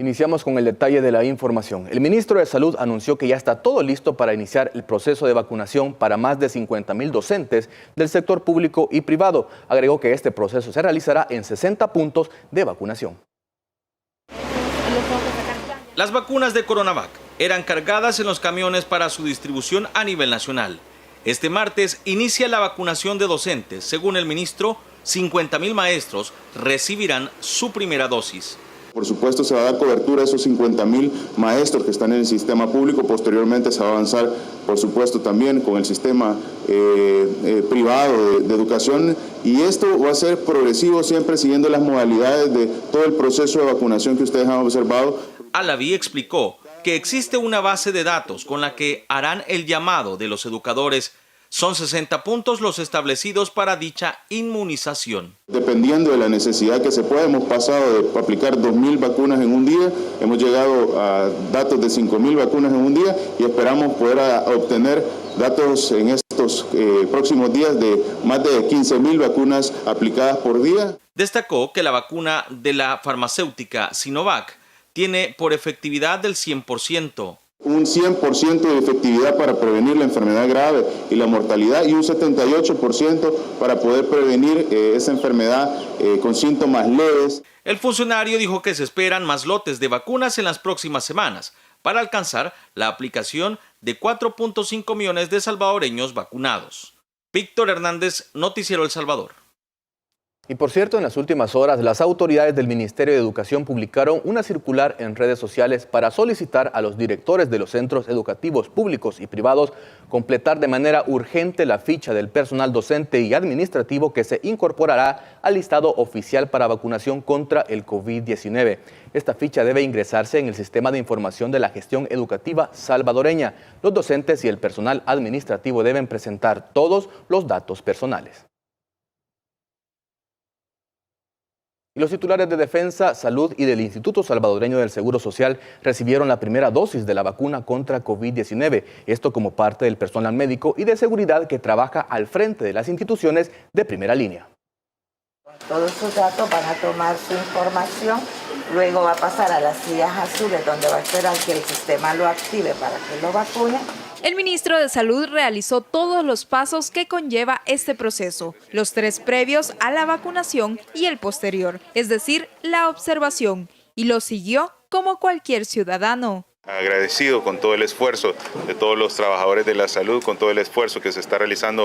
Iniciamos con el detalle de la información. El ministro de Salud anunció que ya está todo listo para iniciar el proceso de vacunación para más de 50,000 docentes del sector público y privado. Agregó que este proceso se realizará en 60 puntos de vacunación. Las vacunas de Coronavac eran cargadas en los camiones para su distribución a nivel nacional. Este martes inicia la vacunación de docentes. Según el ministro, 50,000 maestros recibirán su primera dosis. Por supuesto, se va a dar cobertura a esos 50,000 maestros que están en el sistema público. Posteriormente se va a avanzar, por supuesto, también con el sistema privado de educación. Y esto va a ser progresivo, siempre siguiendo las modalidades de todo el proceso de vacunación que ustedes han observado. Alaví explicó que existe una base de datos con la que harán el llamado de los educadores. Son 60 puntos los establecidos para dicha inmunización. Dependiendo de la necesidad que se pueda, hemos pasado de aplicar 2,000 vacunas en un día, hemos llegado a datos de 5,000 vacunas en un día y esperamos poder obtener datos en estos próximos días de más de 15,000 vacunas aplicadas por día. Destacó que la vacuna de la farmacéutica Sinovac tiene por efectividad del 100%. Un 100% de efectividad para prevenir la enfermedad grave y la mortalidad y un 78% para poder prevenir esa enfermedad con síntomas leves. El funcionario dijo que se esperan más lotes de vacunas en las próximas semanas para alcanzar la aplicación de 4.5 millones de salvadoreños vacunados. Víctor Hernández, Noticiero El Salvador. Y por cierto, en las últimas horas, las autoridades del Ministerio de Educación publicaron una circular en redes sociales para solicitar a los directores de los centros educativos públicos y privados completar de manera urgente la ficha del personal docente y administrativo que se incorporará al listado oficial para vacunación contra el COVID-19. Esta ficha debe ingresarse en el Sistema de Información de la Gestión Educativa Salvadoreña. Los docentes y el personal administrativo deben presentar todos los datos personales. Los titulares de Defensa, Salud y del Instituto Salvadoreño del Seguro Social recibieron la primera dosis de la vacuna contra COVID-19. Esto como parte del personal médico y de seguridad que trabaja al frente de las instituciones de primera línea. Todos sus datos van a tomar su información, luego va a pasar a las sillas azules donde va a esperar que el sistema lo active para que lo vacune. El ministro de Salud realizó todos los pasos que conlleva este proceso, los 3 previos a la vacunación y el posterior, es decir, la observación, y lo siguió como cualquier ciudadano. Agradecido con todo el esfuerzo de todos los trabajadores de la salud, con todo el esfuerzo que se está realizando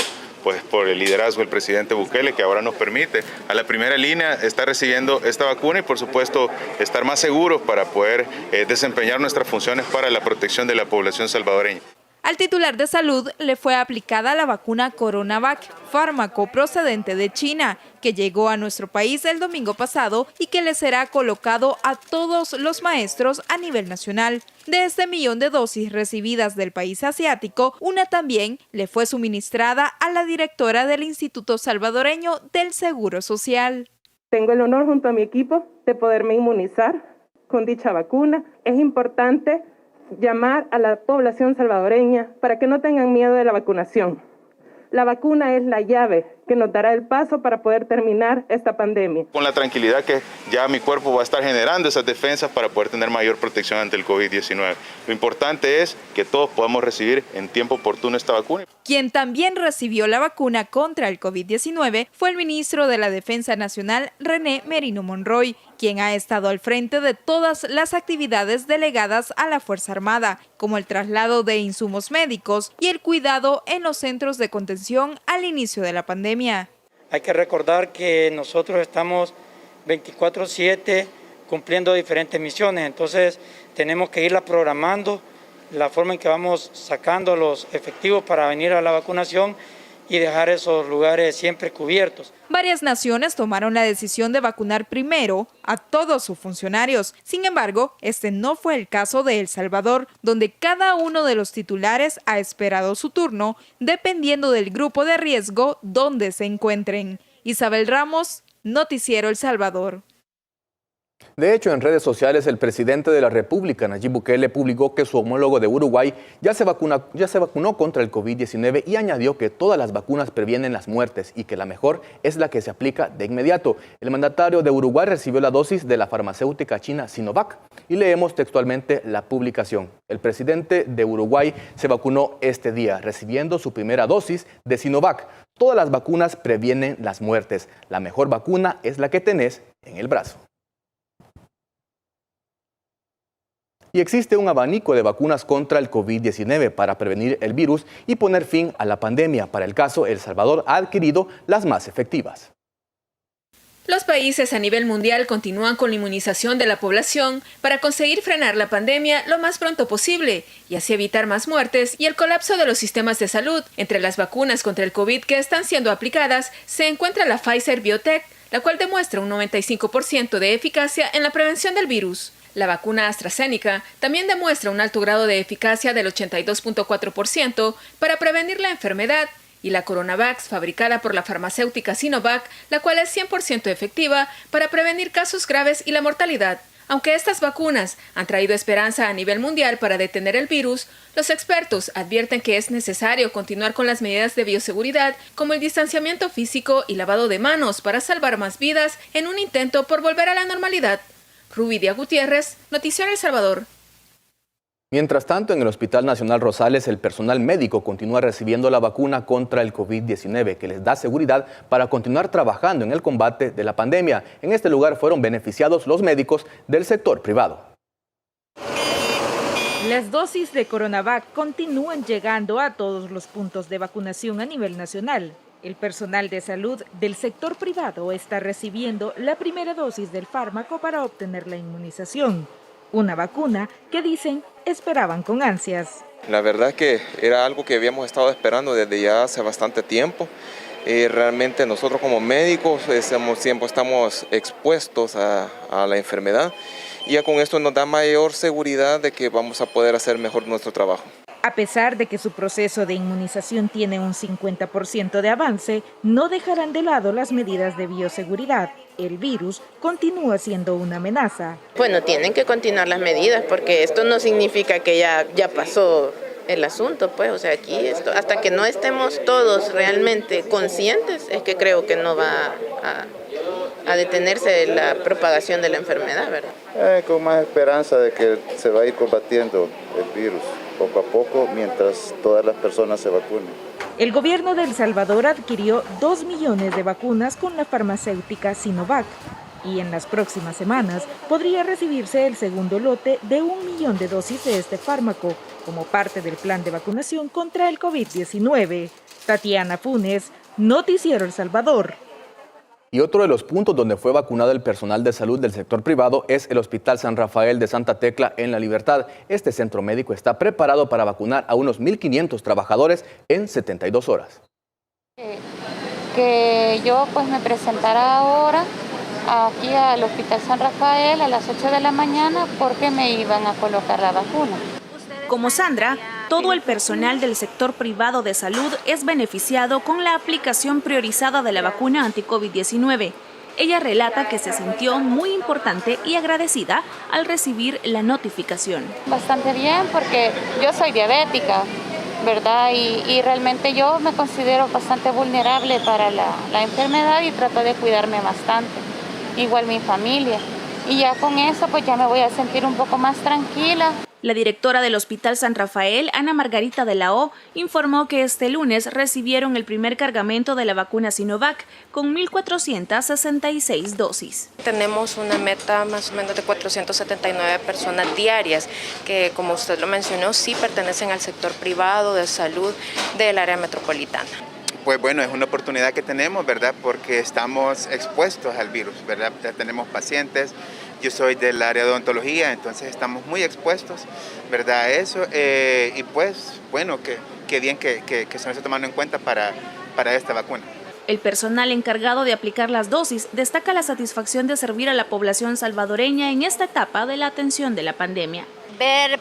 por el liderazgo del presidente Bukele, que ahora nos permite a la primera línea estar recibiendo esta vacuna y por supuesto estar más seguros para poder desempeñar nuestras funciones para la protección de la población salvadoreña. Al titular de salud le fue aplicada la vacuna Coronavac, fármaco procedente de China, que llegó a nuestro país el domingo pasado y que le será colocado a todos los maestros a nivel nacional. De este 1,000,000 de dosis recibidas del país asiático, una también le fue suministrada a la directora del Instituto Salvadoreño del Seguro Social. Tengo el honor junto a mi equipo de poderme inmunizar con dicha vacuna. Es importante llamar a la población salvadoreña para que no tengan miedo de la vacunación. La vacuna es la llave que nos dará el paso para poder terminar esta pandemia. Con la tranquilidad que ya mi cuerpo va a estar generando esas defensas para poder tener mayor protección ante el COVID-19. Lo importante es que todos podamos recibir en tiempo oportuno esta vacuna. Quien también recibió la vacuna contra el COVID-19 fue el ministro de la Defensa Nacional, René Merino Monroy, quien ha estado al frente de todas las actividades delegadas a la Fuerza Armada, como el traslado de insumos médicos y el cuidado en los centros de contención al inicio de la pandemia. Hay que recordar que nosotros estamos 24/7 cumpliendo diferentes misiones, entonces tenemos que irla programando, la forma en que vamos sacando los efectivos para venir a la vacunación y dejar esos lugares siempre cubiertos. Varias naciones tomaron la decisión de vacunar primero a todos sus funcionarios. Sin embargo, este no fue el caso de El Salvador, donde cada uno de los titulares ha esperado su turno, dependiendo del grupo de riesgo donde se encuentren. Isabel Ramos, Noticiero El Salvador. De hecho, en redes sociales, el presidente de la República, Nayib Bukele, publicó que su homólogo de Uruguay ya se vacunó contra el COVID-19 y añadió que todas las vacunas previenen las muertes y que la mejor es la que se aplica de inmediato. El mandatario de Uruguay recibió la dosis de la farmacéutica china Sinovac. y leemos textualmente la publicación. El presidente de Uruguay se vacunó este día, recibiendo su primera dosis de Sinovac. Todas las vacunas previenen las muertes. La mejor vacuna es la que tenés en el brazo. Y existe un abanico de vacunas contra el COVID-19 para prevenir el virus y poner fin a la pandemia. Para el caso, El Salvador ha adquirido las más efectivas. Los países a nivel mundial continúan con la inmunización de la población para conseguir frenar la pandemia lo más pronto posible y así evitar más muertes y el colapso de los sistemas de salud. Entre las vacunas contra el COVID que están siendo aplicadas se encuentra la Pfizer BioNTech, la cual demuestra un 95% de eficacia en la prevención del virus. La vacuna AstraZeneca también demuestra un alto grado de eficacia del 82.4% para prevenir la enfermedad, y la CoronaVac, fabricada por la farmacéutica Sinovac, la cual es 100% efectiva para prevenir casos graves y la mortalidad. Aunque estas vacunas han traído esperanza a nivel mundial para detener el virus, los expertos advierten que es necesario continuar con las medidas de bioseguridad como el distanciamiento físico y lavado de manos para salvar más vidas en un intento por volver a la normalidad. Rubidia Gutiérrez, Noticiero El Salvador. Mientras tanto, en el Hospital Nacional Rosales, el personal médico continúa recibiendo la vacuna contra el COVID-19, que les da seguridad para continuar trabajando en el combate de la pandemia. En este lugar fueron beneficiados los médicos del sector privado. Las dosis de CoronaVac continúan llegando a todos los puntos de vacunación a nivel nacional. El personal de salud del sector privado está recibiendo la primera dosis del fármaco para obtener la inmunización. Una vacuna que dicen esperaban con ansias. La verdad que era algo que habíamos estado esperando desde ya hace bastante tiempo. Realmente nosotros como médicos siempre estamos expuestos a la enfermedad y ya con esto nos da mayor seguridad de que vamos a poder hacer mejor nuestro trabajo. A pesar de que su proceso de inmunización tiene un 50% de avance, no dejarán de lado las medidas de bioseguridad. El virus continúa siendo una amenaza. Bueno, tienen que continuar las medidas porque esto no significa que ya pasó el asunto, pues, o sea, aquí esto, hasta que no estemos todos realmente conscientes, es que creo que no va a detenerse la propagación de la enfermedad, ¿verdad? Con más esperanza de que se va a ir combatiendo el virus poco a poco mientras todas las personas se vacunen. El gobierno de El Salvador adquirió 2 millones de vacunas con la farmacéutica Sinovac y en las próximas semanas podría recibirse el segundo lote de 1 millón de dosis de este fármaco como parte del plan de vacunación contra el COVID-19. Tatiana Funes, Noticiero El Salvador. Y otro de los puntos donde fue vacunado el personal de salud del sector privado es el Hospital San Rafael de Santa Tecla en La Libertad. Este centro médico está preparado para vacunar a unos 1.500 trabajadores en 72 horas. Que yo pues me presentara ahora aquí al Hospital San Rafael a las 8 de la mañana porque me iban a colocar la vacuna. Como Sandra, todo el personal del sector privado de salud es beneficiado con la aplicación priorizada de la vacuna anti-COVID-19. Ella relata que se sintió muy importante y agradecida al recibir la notificación. Bastante bien porque yo soy diabética, ¿verdad? Y realmente yo me considero bastante vulnerable para la enfermedad y trato de cuidarme bastante. Igual mi familia. Y ya con eso pues ya me voy a sentir un poco más tranquila. La directora del Hospital San Rafael, Ana Margarita de la O, informó que este lunes recibieron el primer cargamento de la vacuna Sinovac con 1.466 dosis. Tenemos una meta más o menos de 479 personas diarias que, como usted lo mencionó, sí pertenecen al sector privado de salud del área metropolitana. Pues bueno, es una oportunidad que tenemos, ¿verdad? Porque estamos expuestos al virus, ¿verdad? Ya tenemos pacientes, yo soy del área de odontología, entonces estamos muy expuestos, ¿verdad? A eso, y pues bueno, que bien que se nos está tomando en cuenta para esta vacuna. El personal encargado de aplicar las dosis destaca la satisfacción de servir a la población salvadoreña en esta etapa de la atención de la pandemia. Ver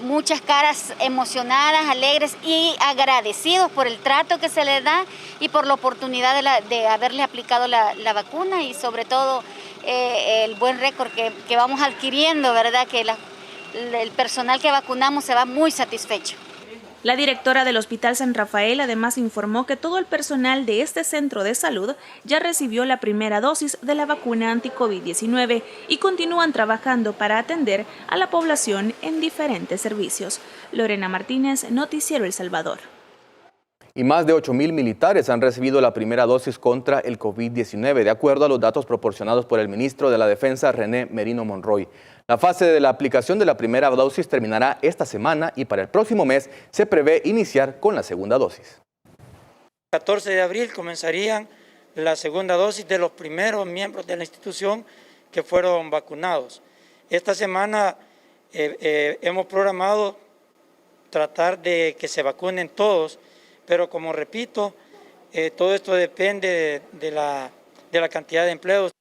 muchas caras emocionadas, alegres y agradecidos por el trato que se les da y por la oportunidad de haberle aplicado la vacuna y sobre todo el buen récord que vamos adquiriendo, ¿verdad? Que el personal que vacunamos se va muy satisfecho. La directora del Hospital San Rafael además informó que todo el personal de este centro de salud ya recibió la primera dosis de la vacuna anti-COVID-19 y continúan trabajando para atender a la población en diferentes servicios. Lorena Martínez, Noticiero El Salvador. Y más de 8.000 militares han recibido la primera dosis contra el COVID-19, de acuerdo a los datos proporcionados por el ministro de la Defensa, René Merino Monroy. La fase de la aplicación de la primera dosis terminará esta semana y para el próximo mes se prevé iniciar con la segunda dosis. El 14 de abril comenzarían la segunda dosis de los primeros miembros de la institución que fueron vacunados. Esta semana hemos programado tratar de que se vacunen todos, pero como repito, todo esto depende de la cantidad de empleos.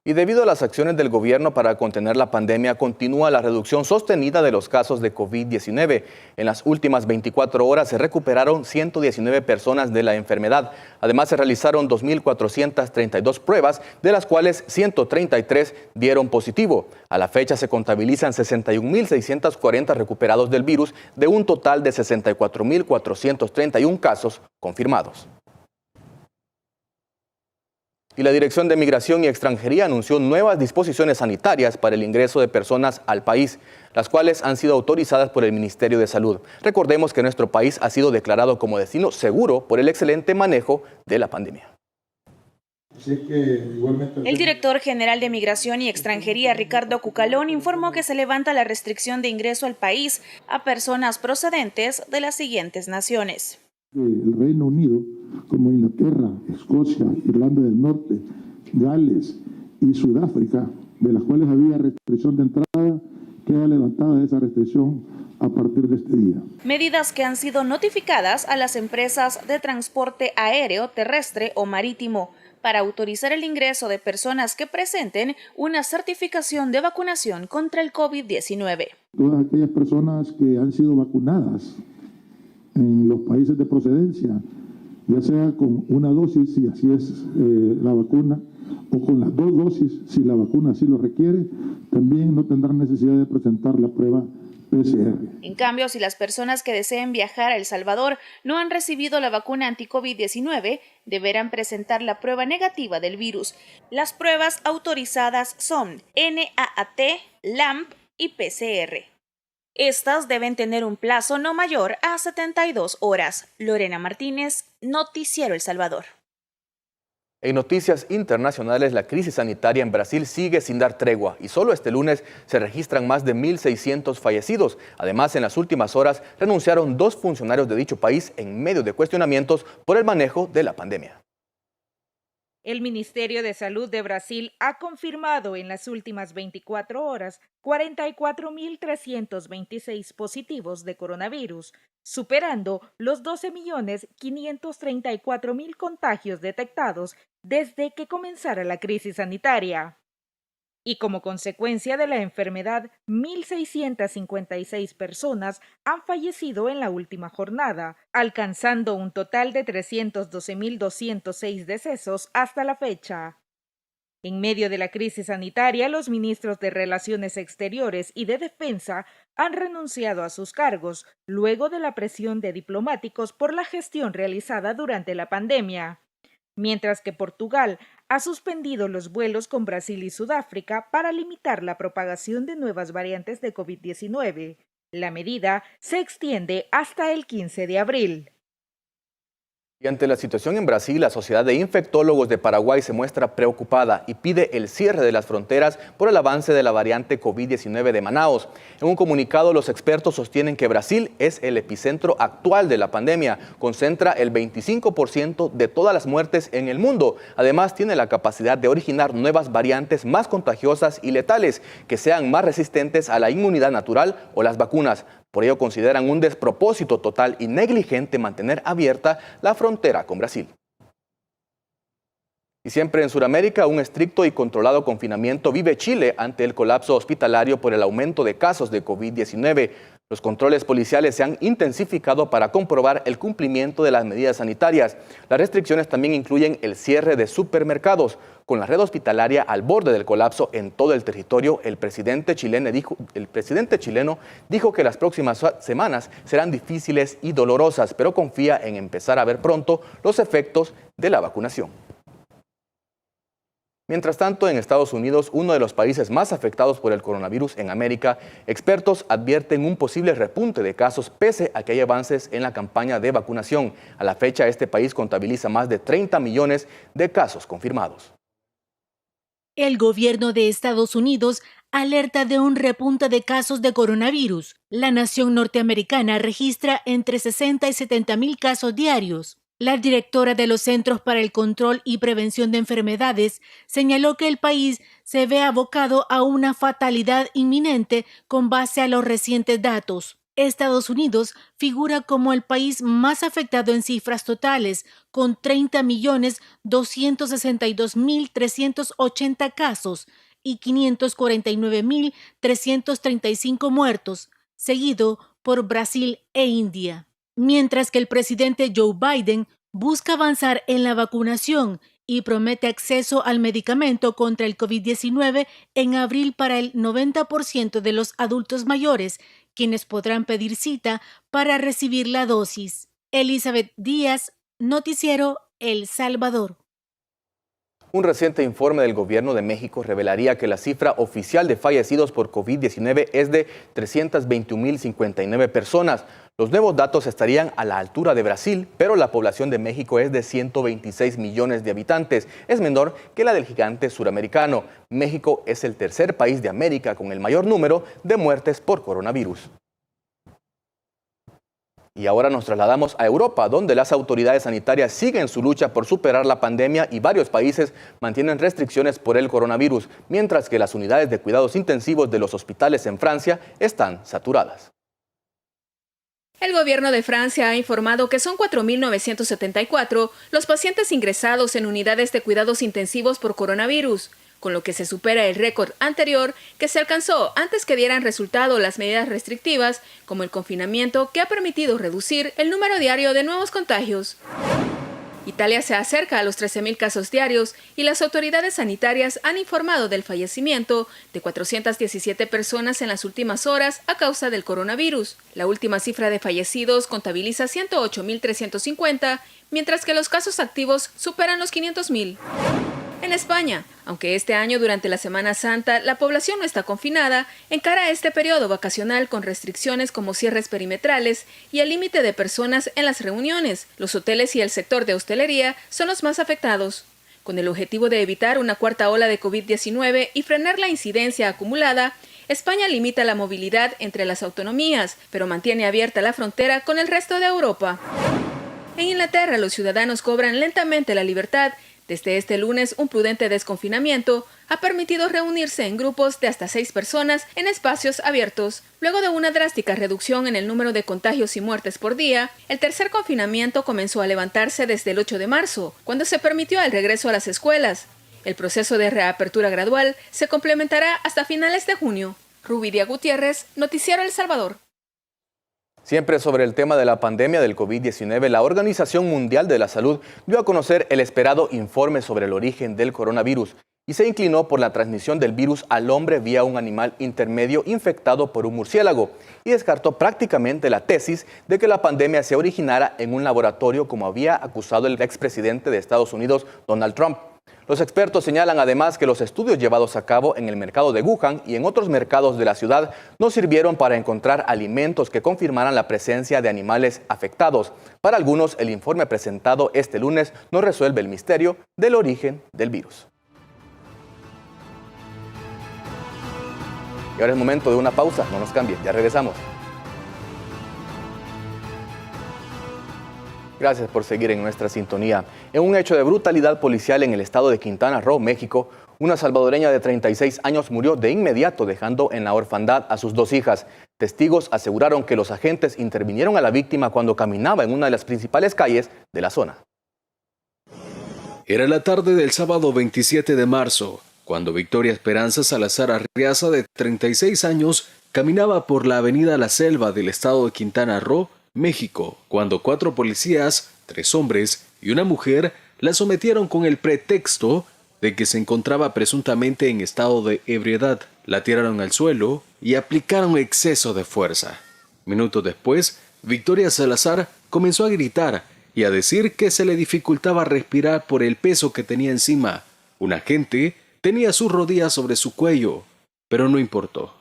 Y debido a las acciones del gobierno para contener la pandemia, continúa la reducción sostenida de los casos de COVID-19. En las últimas 24 horas se recuperaron 119 personas de la enfermedad. Además, se realizaron 2.432 pruebas, de las cuales 133 dieron positivo. A la fecha se contabilizan 61.640 recuperados del virus, de un total de 64.431 casos confirmados. Y la Dirección de Migración y Extranjería anunció nuevas disposiciones sanitarias para el ingreso de personas al país, las cuales han sido autorizadas por el Ministerio de Salud. Recordemos que nuestro país ha sido declarado como destino seguro por el excelente manejo de la pandemia. El director general de Migración y Extranjería, Ricardo Cucalón, informó que se levanta la restricción de ingreso al país a personas procedentes de las siguientes naciones. El Reino Unido, como Inglaterra, Escocia, Irlanda del Norte, Gales y Sudáfrica, de las cuales había restricción de entrada, queda levantada esa restricción a partir de este día. Medidas que han sido notificadas a las empresas de transporte aéreo, terrestre o marítimo para autorizar el ingreso de personas que presenten una certificación de vacunación contra el COVID-19. Todas aquellas personas que han sido vacunadas en los países de procedencia, ya sea con una dosis, si así es la vacuna, o con las 2 dosis, si la vacuna así lo requiere, también no tendrán necesidad de presentar la prueba PCR. En cambio, si las personas que deseen viajar a El Salvador no han recibido la vacuna anti-COVID-19, deberán presentar la prueba negativa del virus. Las pruebas autorizadas son NAAT, LAMP y PCR. Estas deben tener un plazo no mayor a 72 horas. Lorena Martínez, Noticiero El Salvador. En noticias internacionales, la crisis sanitaria en Brasil sigue sin dar tregua y solo este lunes se registran más de 1.600 fallecidos. Además, en las últimas horas renunciaron 2 funcionarios de dicho país en medio de cuestionamientos por el manejo de la pandemia. El Ministerio de Salud de Brasil ha confirmado en las últimas 24 horas 44.326 positivos de coronavirus, superando los 12.534.000 contagios detectados desde que comenzara la crisis sanitaria. Y como consecuencia de la enfermedad, 1.656 personas han fallecido en la última jornada, alcanzando un total de 312.206 decesos hasta la fecha. En medio de la crisis sanitaria, los ministros de Relaciones Exteriores y de Defensa han renunciado a sus cargos, luego de la presión de diplomáticos por la gestión realizada durante la pandemia. Mientras que Portugal ha suspendido los vuelos con Brasil y Sudáfrica para limitar la propagación de nuevas variantes de COVID-19. La medida se extiende hasta el 15 de abril. Y ante la situación en Brasil, la Sociedad de Infectólogos de Paraguay se muestra preocupada y pide el cierre de las fronteras por el avance de la variante COVID-19 de Manaos. En un comunicado, los expertos sostienen que Brasil es el epicentro actual de la pandemia, concentra el 25% de todas las muertes en el mundo. Además, tiene la capacidad de originar nuevas variantes más contagiosas y letales, que sean más resistentes a la inmunidad natural o las vacunas. Por ello consideran un despropósito total y negligente mantener abierta la frontera con Brasil. Y siempre en Sudamérica, un estricto y controlado confinamiento vive Chile ante el colapso hospitalario por el aumento de casos de COVID-19. Los controles policiales se han intensificado para comprobar el cumplimiento de las medidas sanitarias. Las restricciones también incluyen el cierre de supermercados. Con la red hospitalaria al borde del colapso en todo el territorio, el presidente chileno dijo que las próximas semanas serán difíciles y dolorosas, pero confía en empezar a ver pronto los efectos de la vacunación. Mientras tanto, en Estados Unidos, uno de los países más afectados por el coronavirus en América, expertos advierten un posible repunte de casos pese a que hay avances en la campaña de vacunación. A la fecha, este país contabiliza más de 30 millones de casos confirmados. El gobierno de Estados Unidos alerta de un repunte de casos de coronavirus. La nación norteamericana registra entre 60 y 70 mil casos diarios. La directora de los Centros para el Control y Prevención de Enfermedades señaló que el país se ve abocado a una fatalidad inminente con base a los recientes datos. Estados Unidos figura como el país más afectado en cifras totales, con 30.262.380 casos y 549.335 muertos, seguido por Brasil e India. Mientras que el presidente Joe Biden busca avanzar en la vacunación y promete acceso al medicamento contra el COVID-19 en abril para el 90% de los adultos mayores, quienes podrán pedir cita para recibir la dosis. Elizabeth Díaz, Noticiero El Salvador. Un reciente informe del Gobierno de México revelaría que la cifra oficial de fallecidos por COVID-19 es de 321.059 personas. Los nuevos datos estarían a la altura de Brasil, pero la población de México es de 126 millones de habitantes. Es menor que la del gigante suramericano. México es el tercer país de América con el mayor número de muertes por coronavirus. Y ahora nos trasladamos a Europa, donde las autoridades sanitarias siguen su lucha por superar la pandemia y varios países mantienen restricciones por el coronavirus, mientras que las unidades de cuidados intensivos de los hospitales en Francia están saturadas. El gobierno de Francia ha informado que son 4.974 los pacientes ingresados en unidades de cuidados intensivos por coronavirus, con lo que se supera el récord anterior que se alcanzó antes que dieran resultado las medidas restrictivas, como el confinamiento, que ha permitido reducir el número diario de nuevos contagios. Italia se acerca a los 13.000 casos diarios y las autoridades sanitarias han informado del fallecimiento de 417 personas en las últimas horas a causa del coronavirus. La última cifra de fallecidos contabiliza 108.350, mientras que los casos activos superan los 500.000. En España, aunque este año durante la Semana Santa la población no está confinada, encara este periodo vacacional con restricciones como cierres perimetrales y el límite de personas en las reuniones. Los hoteles y el sector de hostelería son los más afectados. Con el objetivo de evitar una cuarta ola de COVID-19 y frenar la incidencia acumulada, España limita la movilidad entre las autonomías, pero mantiene abierta la frontera con el resto de Europa. En Inglaterra, los ciudadanos cobran lentamente la libertad. Desde este lunes, un prudente desconfinamiento ha permitido reunirse en grupos de hasta 6 personas en espacios abiertos. Luego de una drástica reducción en el número de contagios y muertes por día, el tercer confinamiento comenzó a levantarse desde el 8 de marzo, cuando se permitió el regreso a las escuelas. El proceso de reapertura gradual se complementará hasta finales de junio. Rubidia Gutiérrez, Noticiero El Salvador. Siempre sobre el tema de la pandemia del COVID-19, la Organización Mundial de la Salud dio a conocer el esperado informe sobre el origen del coronavirus y se inclinó por la transmisión del virus al hombre vía un animal intermedio infectado por un murciélago y descartó prácticamente la tesis de que la pandemia se originara en un laboratorio como había acusado el expresidente de Estados Unidos, Donald Trump. Los expertos señalan además que los estudios llevados a cabo en el mercado de Wuhan y en otros mercados de la ciudad no sirvieron para encontrar alimentos que confirmaran la presencia de animales afectados. Para algunos, el informe presentado este lunes no resuelve el misterio del origen del virus. Y ahora es momento de una pausa, no nos cambien, ya regresamos. Gracias por seguir en nuestra sintonía. En un hecho de brutalidad policial en el estado de Quintana Roo, México, una salvadoreña de 36 años murió de inmediato dejando en la orfandad a sus 2 hijas. Testigos aseguraron que los agentes intervinieron a la víctima cuando caminaba en una de las principales calles de la zona. Era la tarde del sábado 27 de marzo, cuando Victoria Esperanza Salazar Arriaza, de 36 años, caminaba por la avenida La Selva del estado de Quintana Roo, México, cuando 4 policías, 3 hombres y una mujer la sometieron con el pretexto de que se encontraba presuntamente en estado de ebriedad. La tiraron al suelo y aplicaron exceso de fuerza. Minutos después, Victoria Salazar comenzó a gritar y a decir que se le dificultaba respirar por el peso que tenía encima. Un agente tenía sus rodillas sobre su cuello, pero no importó.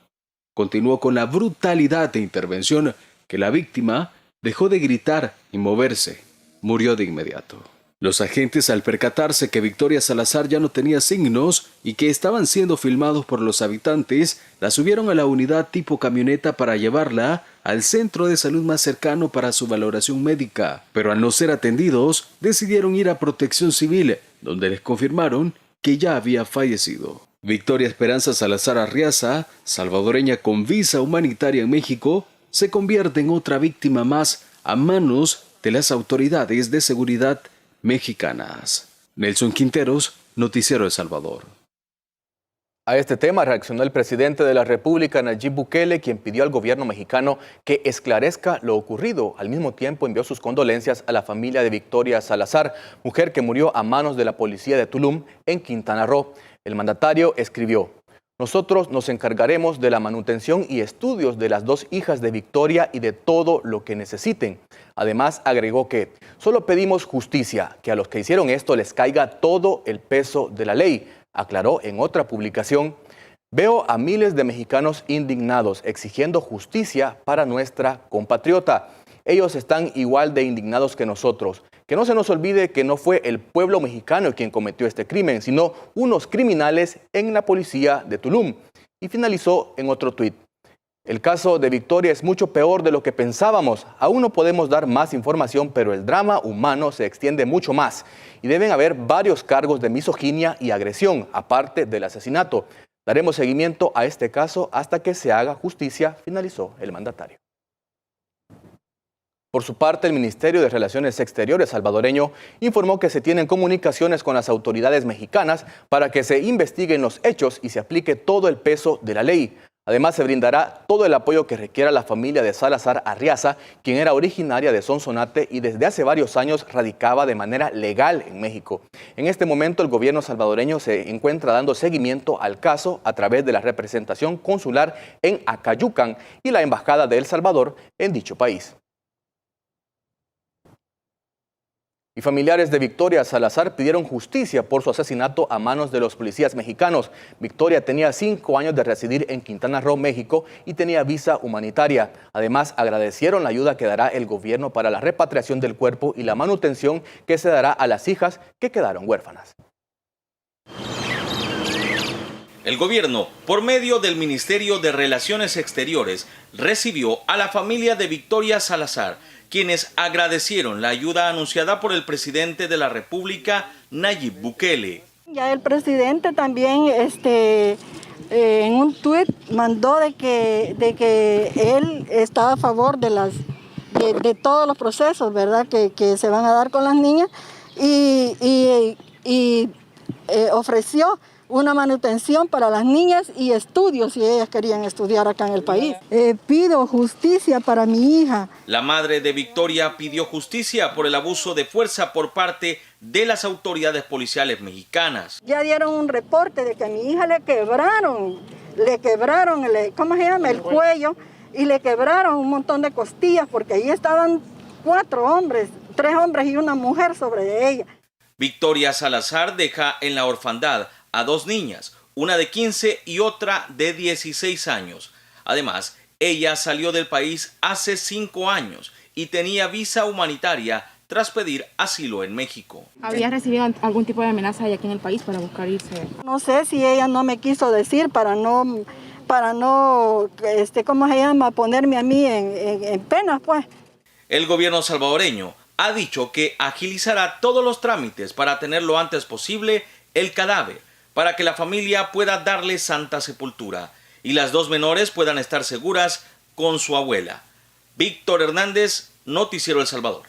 Continuó con la brutalidad de intervención que la víctima dejó de gritar y moverse. Murió de inmediato. Los agentes, al percatarse que Victoria Salazar ya no tenía signos y que estaban siendo filmados por los habitantes, la subieron a la unidad tipo camioneta para llevarla al centro de salud más cercano para su valoración médica. Pero al no ser atendidos, decidieron ir a Protección Civil, donde les confirmaron que ya había fallecido. Victoria Esperanza Salazar Arriaza, salvadoreña con visa humanitaria en México, se convierte en otra víctima más a manos de las autoridades de seguridad mexicanas. Nelson Quinteros, Noticiero El Salvador. A este tema reaccionó el presidente de la República, Nayib Bukele, quien pidió al gobierno mexicano que esclarezca lo ocurrido. Al mismo tiempo envió sus condolencias a la familia de Victoria Salazar, mujer que murió a manos de la policía de Tulum, en Quintana Roo. El mandatario escribió: nosotros nos encargaremos de la manutención y estudios de las 2 hijas de Victoria y de todo lo que necesiten. Además, agregó que solo pedimos justicia, que a los que hicieron esto les caiga todo el peso de la ley. Aclaró en otra publicación: veo a miles de mexicanos indignados exigiendo justicia para nuestra compatriota. Ellos están igual de indignados que nosotros. Que no se nos olvide que no fue el pueblo mexicano quien cometió este crimen, sino unos criminales en la policía de Tulum. Y finalizó en otro tuit: el caso de Victoria es mucho peor de lo que pensábamos. Aún no podemos dar más información, pero el drama humano se extiende mucho más. Y deben haber varios cargos de misoginia y agresión, aparte del asesinato. Daremos seguimiento a este caso hasta que se haga justicia, finalizó el mandatario. Por su parte, el Ministerio de Relaciones Exteriores salvadoreño informó que se tienen comunicaciones con las autoridades mexicanas para que se investiguen los hechos y se aplique todo el peso de la ley. Además, se brindará todo el apoyo que requiera la familia de Salazar Arriaza, quien era originaria de Sonsonate y desde hace varios años radicaba de manera legal en México. En este momento, el gobierno salvadoreño se encuentra dando seguimiento al caso a través de la representación consular en Acayucan y la Embajada de El Salvador en dicho país. Y familiares de Victoria Salazar pidieron justicia por su asesinato a manos de los policías mexicanos. Victoria tenía 5 años de residir en Quintana Roo, México, y tenía visa humanitaria. Además, agradecieron la ayuda que dará el gobierno para la repatriación del cuerpo y la manutención que se dará a las hijas que quedaron huérfanas. El gobierno, por medio del Ministerio de Relaciones Exteriores, recibió a la familia de Victoria Salazar, quienes agradecieron la ayuda anunciada por el presidente de la República, Nayib Bukele. Ya el presidente también en un tuit mandó de que él está a favor de todos los procesos, ¿verdad?, que se van a dar con las niñas y ofreció una manutención para las niñas y estudios si ellas querían estudiar acá en el país. Pido justicia para mi hija. La madre de Victoria pidió justicia por el abuso de fuerza por parte de las autoridades policiales mexicanas. Ya dieron un reporte de que a mi hija le quebraron ¿cómo se llama?, el cuello, y le quebraron un montón de costillas porque ahí estaban 4 hombres, 3 hombres y una mujer sobre ella. Victoria Salazar deja en la orfandad a 2 niñas, una de 15 y otra de 16 años. Además, ella salió del país hace 5 años y tenía visa humanitaria tras pedir asilo en México. ¿Había recibido algún tipo de amenaza aquí en el país para buscar irse? No sé si ella no me quiso decir para no, ¿cómo se llama?, ponerme a mí en penas, pues. El gobierno salvadoreño ha dicho que agilizará todos los trámites para tener lo antes posible el cadáver, para que la familia pueda darle santa sepultura y las 2 menores puedan estar seguras con su abuela. Víctor Hernández, Noticiero El Salvador.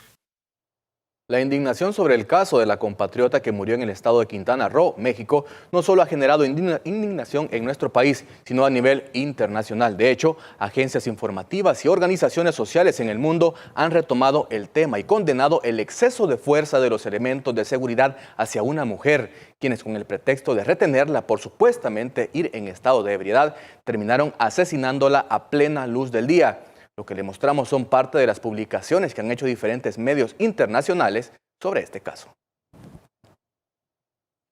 La indignación sobre el caso de la compatriota que murió en el estado de Quintana Roo, México, no solo ha generado indignación en nuestro país, sino a nivel internacional. De hecho, agencias informativas y organizaciones sociales en el mundo han retomado el tema y condenado el exceso de fuerza de los elementos de seguridad hacia una mujer, quienes con el pretexto de retenerla por supuestamente ir en estado de ebriedad, terminaron asesinándola a plena luz del día. Lo que le mostramos son parte de las publicaciones que han hecho diferentes medios internacionales sobre este caso.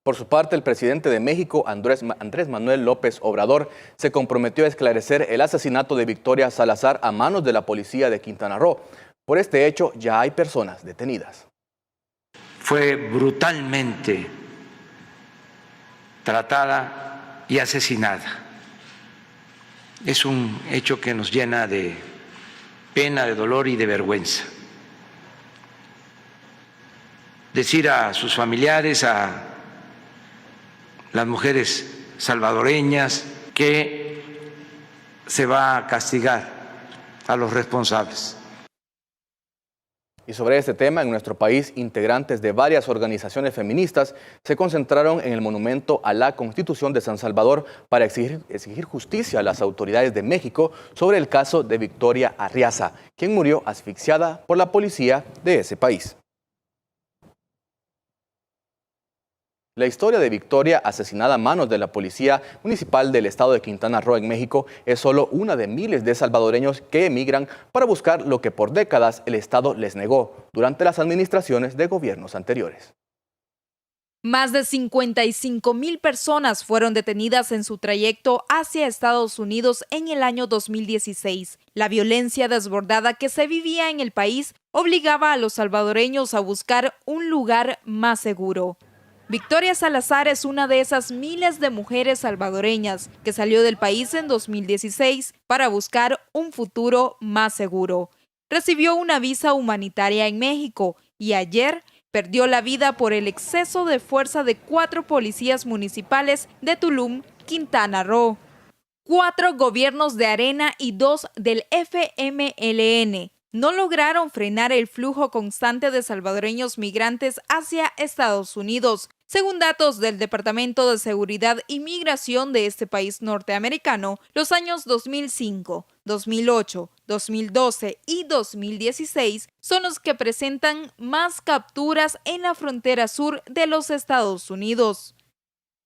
Por su parte, el presidente de México, Andrés Manuel López Obrador, se comprometió a esclarecer el asesinato de Victoria Salazar a manos de la policía de Quintana Roo. Por este hecho, ya hay personas detenidas. Fue brutalmente tratada y asesinada. Es un hecho que nos llena de pena, de dolor y de vergüenza. Decir a sus familiares, a las mujeres salvadoreñas, que se va a castigar a los responsables. Y sobre este tema, en nuestro país, integrantes de varias organizaciones feministas se concentraron en el monumento a la Constitución de San Salvador para exigir justicia a las autoridades de México sobre el caso de Victoria Arriaza, quien murió asfixiada por la policía de ese país. La historia de Victoria, asesinada a manos de la Policía Municipal del Estado de Quintana Roo en México, es solo una de miles de salvadoreños que emigran para buscar lo que por décadas el Estado les negó durante las administraciones de gobiernos anteriores. Más de 55,000 personas fueron detenidas en su trayecto hacia Estados Unidos en el año 2016. La violencia desbordada que se vivía en el país obligaba a los salvadoreños a buscar un lugar más seguro. Victoria Salazar es una de esas miles de mujeres salvadoreñas que salió del país en 2016 para buscar un futuro más seguro. Recibió una visa humanitaria en México y ayer perdió la vida por el exceso de fuerza de 4 policías municipales de Tulum, Quintana Roo. 4 gobiernos de Arena y 2 del FMLN no lograron frenar el flujo constante de salvadoreños migrantes hacia Estados Unidos. Según datos del Departamento de Seguridad y Migración de este país norteamericano, los años 2005, 2008, 2012 y 2016 son los que presentan más capturas en la frontera sur de los Estados Unidos.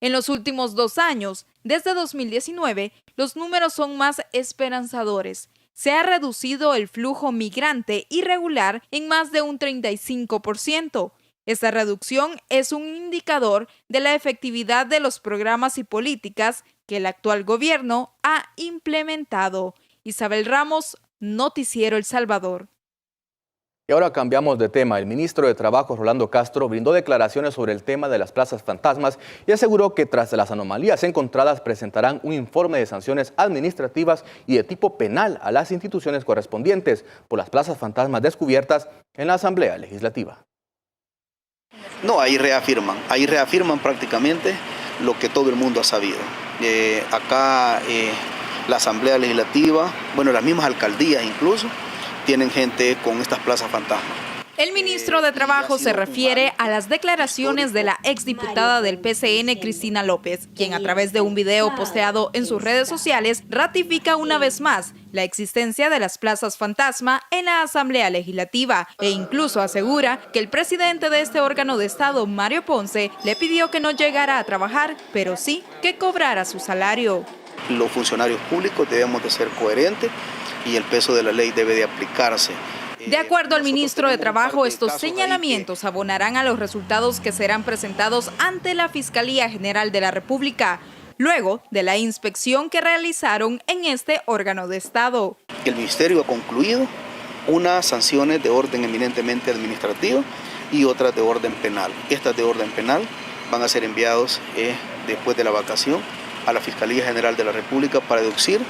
En los últimos 2 años, desde 2019, los números son más esperanzadores. Se ha reducido el flujo migrante irregular en más de un 35%. Esta reducción es un indicador de la efectividad de los programas y políticas que el actual gobierno ha implementado. Isabel Ramos, Noticiero El Salvador. Y ahora cambiamos de tema. El ministro de Trabajo, Rolando Castro, brindó declaraciones sobre el tema de las plazas fantasmas y aseguró que tras las anomalías encontradas presentarán un informe de sanciones administrativas y de tipo penal a las instituciones correspondientes por las plazas fantasmas descubiertas en la Asamblea Legislativa. No, ahí reafirman prácticamente lo que todo el mundo ha sabido. Acá la Asamblea Legislativa, bueno, las mismas alcaldías incluso, tienen gente con estas plazas fantasmas. El ministro de Trabajo se refiere a las declaraciones de la exdiputada del PCN, Cristina López, quien a través de un video posteado en sus redes sociales ratifica una vez más la existencia de las plazas fantasma en la Asamblea Legislativa e incluso asegura que el presidente de este órgano de Estado, Mario Ponce, le pidió que no llegara a trabajar, pero sí que cobrara su salario. Los funcionarios públicos debemos de ser coherentes y el peso de la ley debe de aplicarse. De acuerdo al ministro de Trabajo, estos señalamientos abonarán a los resultados que serán presentados ante la Fiscalía General de la República, luego de la inspección que realizaron en este órgano de Estado. El ministerio ha concluido unas sanciones de orden eminentemente administrativo y otras de orden penal. Estas de orden penal van a ser enviados después de la vacación a la Fiscalía General de la República para deducir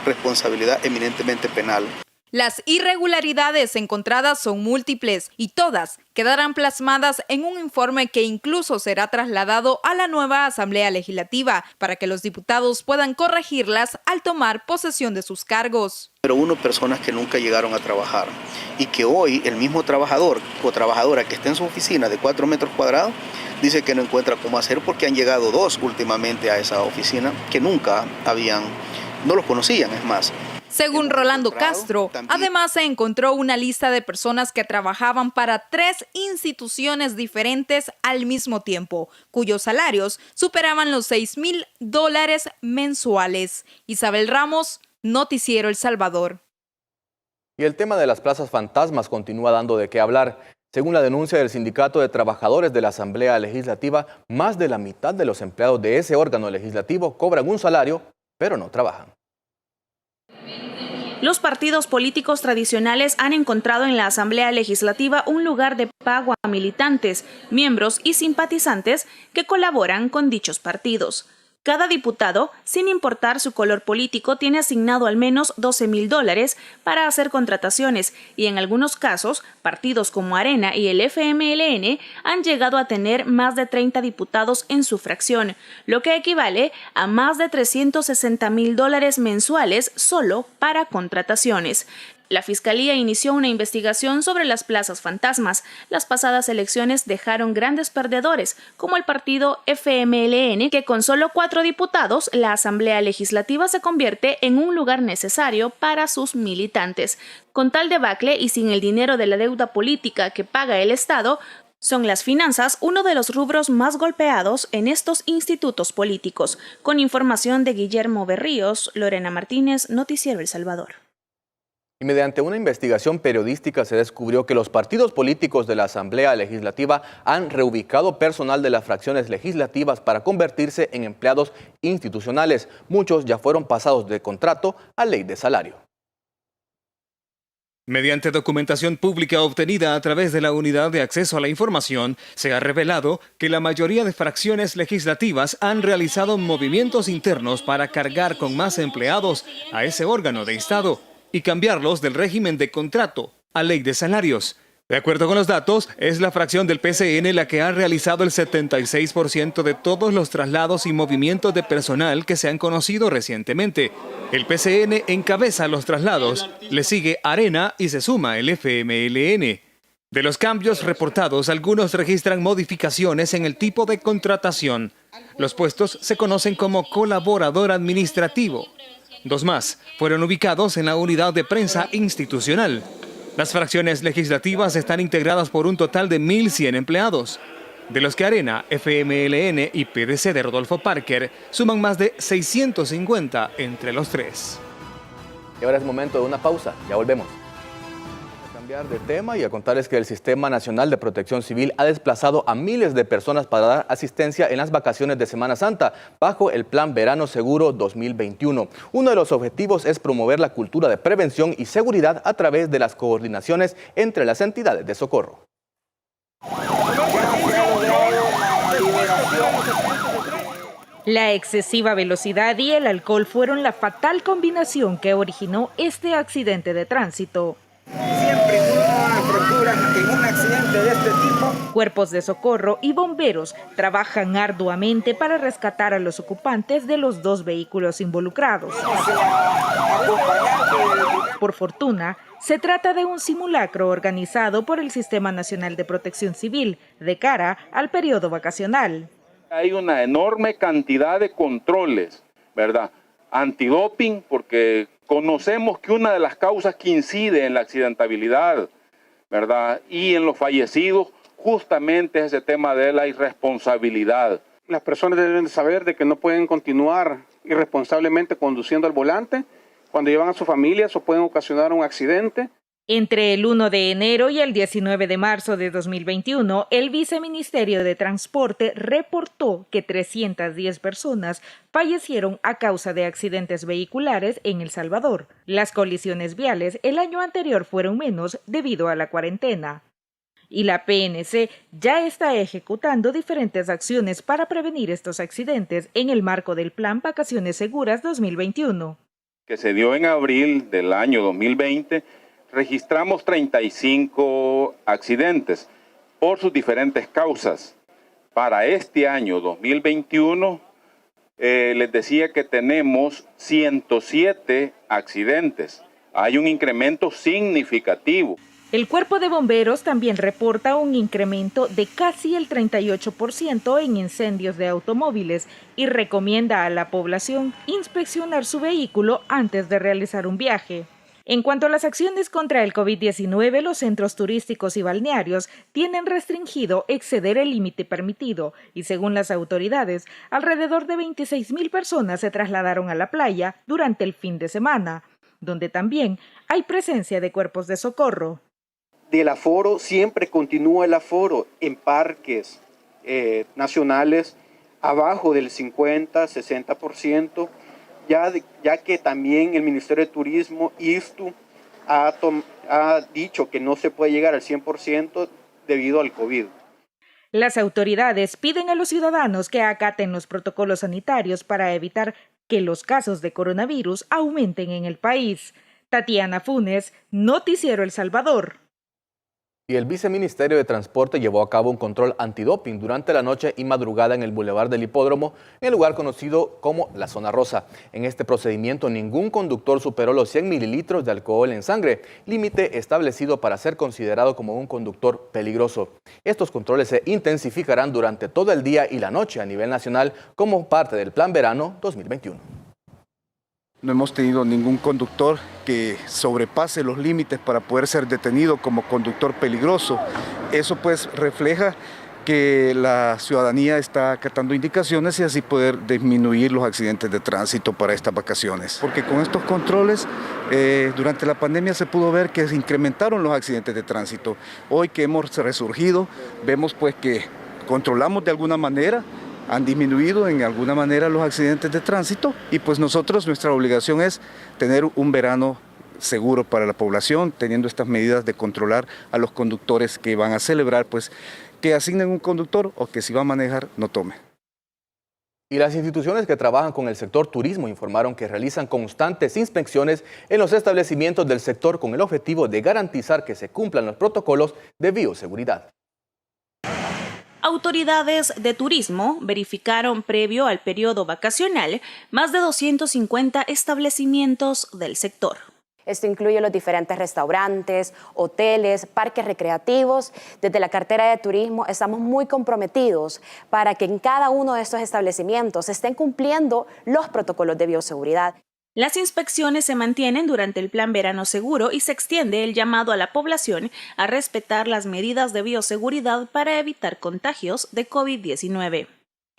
responsabilidad eminentemente penal. Las irregularidades encontradas son múltiples y todas quedarán plasmadas en un informe que incluso será trasladado a la nueva Asamblea Legislativa para que los diputados puedan corregirlas al tomar posesión de sus cargos. Pero hubo personas que nunca llegaron a trabajar y que hoy el mismo trabajador o trabajadora que está en su oficina de 4 metros cuadrados dice que no encuentra cómo hacer porque han llegado 2 últimamente a esa oficina que nunca no los conocían, es más. Según Rolando Castro, además se encontró una lista de personas que trabajaban para 3 instituciones diferentes al mismo tiempo, cuyos salarios superaban los $6,000 mensuales. Isabel Ramos, Noticiero El Salvador. Y el tema de las plazas fantasmas continúa dando de qué hablar. Según la denuncia del Sindicato de Trabajadores de la Asamblea Legislativa, más de la mitad de los empleados de ese órgano legislativo cobran un salario, pero no trabajan. Los partidos políticos tradicionales han encontrado en la Asamblea Legislativa un lugar de pago a militantes, miembros y simpatizantes que colaboran con dichos partidos. Cada diputado, sin importar su color político, tiene asignado al menos $12,000 para hacer contrataciones y en algunos casos, partidos como Arena y el FMLN han llegado a tener más de 30 diputados en su fracción, lo que equivale a más de $360,000 mensuales solo para contrataciones. La Fiscalía inició una investigación sobre las plazas fantasmas. Las pasadas elecciones dejaron grandes perdedores, como el partido FMLN, que con solo 4 diputados, la Asamblea Legislativa se convierte en un lugar necesario para sus militantes. Con tal debacle y sin el dinero de la deuda política que paga el Estado, son las finanzas uno de los rubros más golpeados en estos institutos políticos. Con información de Guillermo Berríos, Lorena Martínez, Noticiero El Salvador. Y mediante una investigación periodística se descubrió que los partidos políticos de la Asamblea Legislativa han reubicado personal de las fracciones legislativas para convertirse en empleados institucionales. Muchos ya fueron pasados de contrato a ley de salario. Mediante documentación pública obtenida a través de la Unidad de Acceso a la Información, se ha revelado que la mayoría de fracciones legislativas han realizado movimientos internos para cargar con más empleados a ese órgano de Estado y cambiarlos del régimen de contrato a ley de salarios. De acuerdo con los datos, es la fracción del PCN la que ha realizado el 76% de todos los traslados y movimientos de personal que se han conocido recientemente. El PCN encabeza los traslados, le sigue Arena y se suma el FMLN. De los cambios reportados, algunos registran modificaciones en el tipo de contratación. Los puestos se conocen como colaborador administrativo. 2 más fueron ubicados en la unidad de prensa institucional. Las fracciones legislativas están integradas por un total de 1.100 empleados, de los que Arena, FMLN y PDC de Rodolfo Parker suman más de 650 entre los 3. Y ahora es momento de una pausa, ya volvemos. Cambiar de tema y a contarles que el Sistema Nacional de Protección Civil ha desplazado a miles de personas para dar asistencia en las vacaciones de Semana Santa bajo el Plan Verano Seguro 2021. Uno de los objetivos es promover la cultura de prevención y seguridad a través de las coordinaciones entre las entidades de socorro. La excesiva velocidad y el alcohol fueron la fatal combinación que originó este accidente de tránsito. Siempre una fractura en un accidente de este tipo. Cuerpos de socorro y bomberos trabajan arduamente para rescatar a los ocupantes de los 2 vehículos involucrados. Por fortuna, se trata de un simulacro organizado por el Sistema Nacional de Protección Civil de cara al periodo vacacional. Hay una enorme cantidad de controles, ¿verdad? Antidoping, porque conocemos que una de las causas que incide en la accidentabilidad, ¿verdad?, y en los fallecidos, justamente es ese tema de la irresponsabilidad. Las personas deben saber de que no pueden continuar irresponsablemente conduciendo al volante. Cuando llevan a su familia, eso puede ocasionar un accidente. Entre el 1 de enero y el 19 de marzo de 2021, el Viceministerio de Transporte reportó que 310 personas fallecieron a causa de accidentes vehiculares en El Salvador. Las colisiones viales el año anterior fueron menos debido a la cuarentena. Y la PNC ya está ejecutando diferentes acciones para prevenir estos accidentes en el marco del Plan Vacaciones Seguras 2021. que se dio en abril del año 2020, registramos 35 accidentes por sus diferentes causas. Para este año 2021, les decía que tenemos 107 accidentes. Hay un incremento significativo. El Cuerpo de Bomberos también reporta un incremento de casi el 38% en incendios de automóviles y recomienda a la población inspeccionar su vehículo antes de realizar un viaje. En cuanto a las acciones contra el COVID-19, los centros turísticos y balnearios tienen restringido exceder el límite permitido y, según las autoridades, alrededor de 26,000 personas se trasladaron a la playa durante el fin de semana, donde también hay presencia de cuerpos de socorro. Del aforo siempre continúa el aforo en parques nacionales abajo del 50-60%, ya que también el Ministerio de Turismo, IFTU, ha dicho que no se puede llegar al 100% debido al COVID. Las autoridades piden a los ciudadanos que acaten los protocolos sanitarios para evitar que los casos de coronavirus aumenten en el país. Tatiana Funes, Noticiero El Salvador. Y el Viceministerio de Transporte llevó a cabo un control antidoping durante la noche y madrugada en el Boulevard del Hipódromo, en el lugar conocido como la Zona Rosa. En este procedimiento, ningún conductor superó los 100 mililitros de alcohol en sangre, límite establecido para ser considerado como un conductor peligroso. Estos controles se intensificarán durante todo el día y la noche a nivel nacional como parte del Plan Verano 2021. No hemos tenido ningún conductor que sobrepase los límites para poder ser detenido como conductor peligroso. Eso pues refleja que la ciudadanía está acatando indicaciones y así poder disminuir los accidentes de tránsito para estas vacaciones. Porque con estos controles, durante la pandemia se pudo ver que se incrementaron los accidentes de tránsito. Hoy que hemos resurgido, vemos pues que controlamos de alguna manera, han disminuido en alguna manera los accidentes de tránsito y pues nuestra obligación es tener un verano seguro para la población, teniendo estas medidas de controlar a los conductores que van a celebrar, pues que asignen un conductor o que si va a manejar no tome. Y las instituciones que trabajan con el sector turismo informaron que realizan constantes inspecciones en los establecimientos del sector con el objetivo de garantizar que se cumplan los protocolos de bioseguridad. Autoridades de turismo verificaron previo al periodo vacacional más de 250 establecimientos del sector. Esto incluye los diferentes restaurantes, hoteles, parques recreativos. Desde la cartera de turismo estamos muy comprometidos para que en cada uno de estos establecimientos se estén cumpliendo los protocolos de bioseguridad. Las inspecciones se mantienen durante el Plan Verano Seguro y se extiende el llamado a la población a respetar las medidas de bioseguridad para evitar contagios de COVID-19.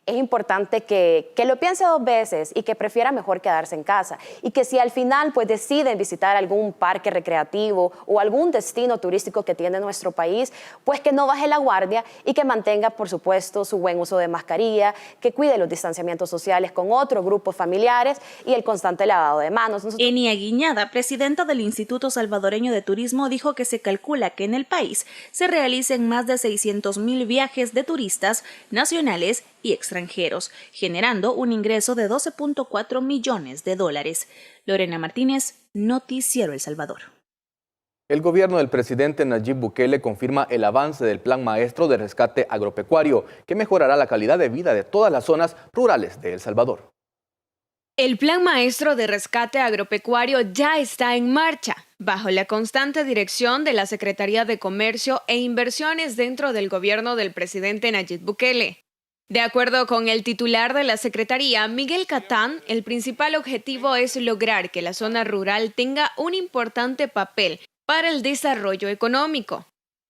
Es importante que lo piense dos veces y que prefiera mejor quedarse en casa. Y que si al final pues deciden visitar algún parque recreativo o algún destino turístico que tiene nuestro país, pues que no baje la guardia y que mantenga, por supuesto, su buen uso de mascarilla, que cuide los distanciamientos sociales con otros grupos familiares y el constante lavado de manos. Enia Guiñada, presidenta del Instituto Salvadoreño de Turismo, dijo que se calcula que en el país se realicen más de 600,000 viajes de turistas nacionales y extranjeros, generando un ingreso de $12.4 millones. Lorena Martínez, Noticiero El Salvador. El gobierno del presidente Nayib Bukele confirma el avance del Plan Maestro de Rescate Agropecuario, que mejorará la calidad de vida de todas las zonas rurales de El Salvador. El Plan Maestro de Rescate Agropecuario ya está en marcha, bajo la constante dirección de la Secretaría de Comercio e Inversiones dentro del gobierno del presidente Nayib Bukele. De acuerdo con el titular de la Secretaría, Miguel Catán, el principal objetivo es lograr que la zona rural tenga un importante papel para el desarrollo económico.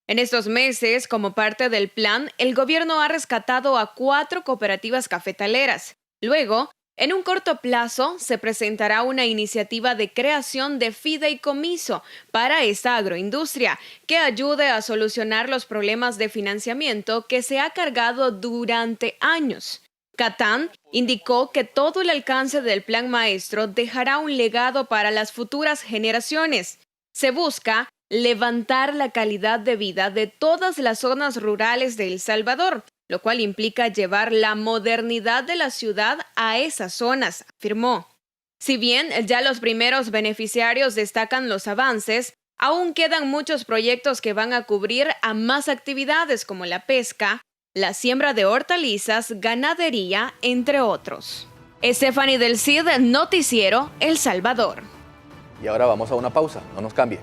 En estos meses, como parte del plan, el gobierno ha rescatado a 4 cooperativas cafetaleras. Luego, en un corto plazo, se presentará una iniciativa de creación de fideicomiso para esta agroindustria que ayude a solucionar los problemas de financiamiento que se ha cargado durante años. Catán indicó que todo el alcance del Plan Maestro dejará un legado para las futuras generaciones. Se busca levantar la calidad de vida de todas las zonas rurales de El Salvador, lo cual implica llevar la modernidad de la ciudad a esas zonas, afirmó. Si bien ya los primeros beneficiarios destacan los avances, aún quedan muchos proyectos que van a cubrir a más actividades como la pesca, la siembra de hortalizas, ganadería, entre otros. Stephanie del Cid, Noticiero El Salvador. Y ahora vamos a una pausa, no nos cambie.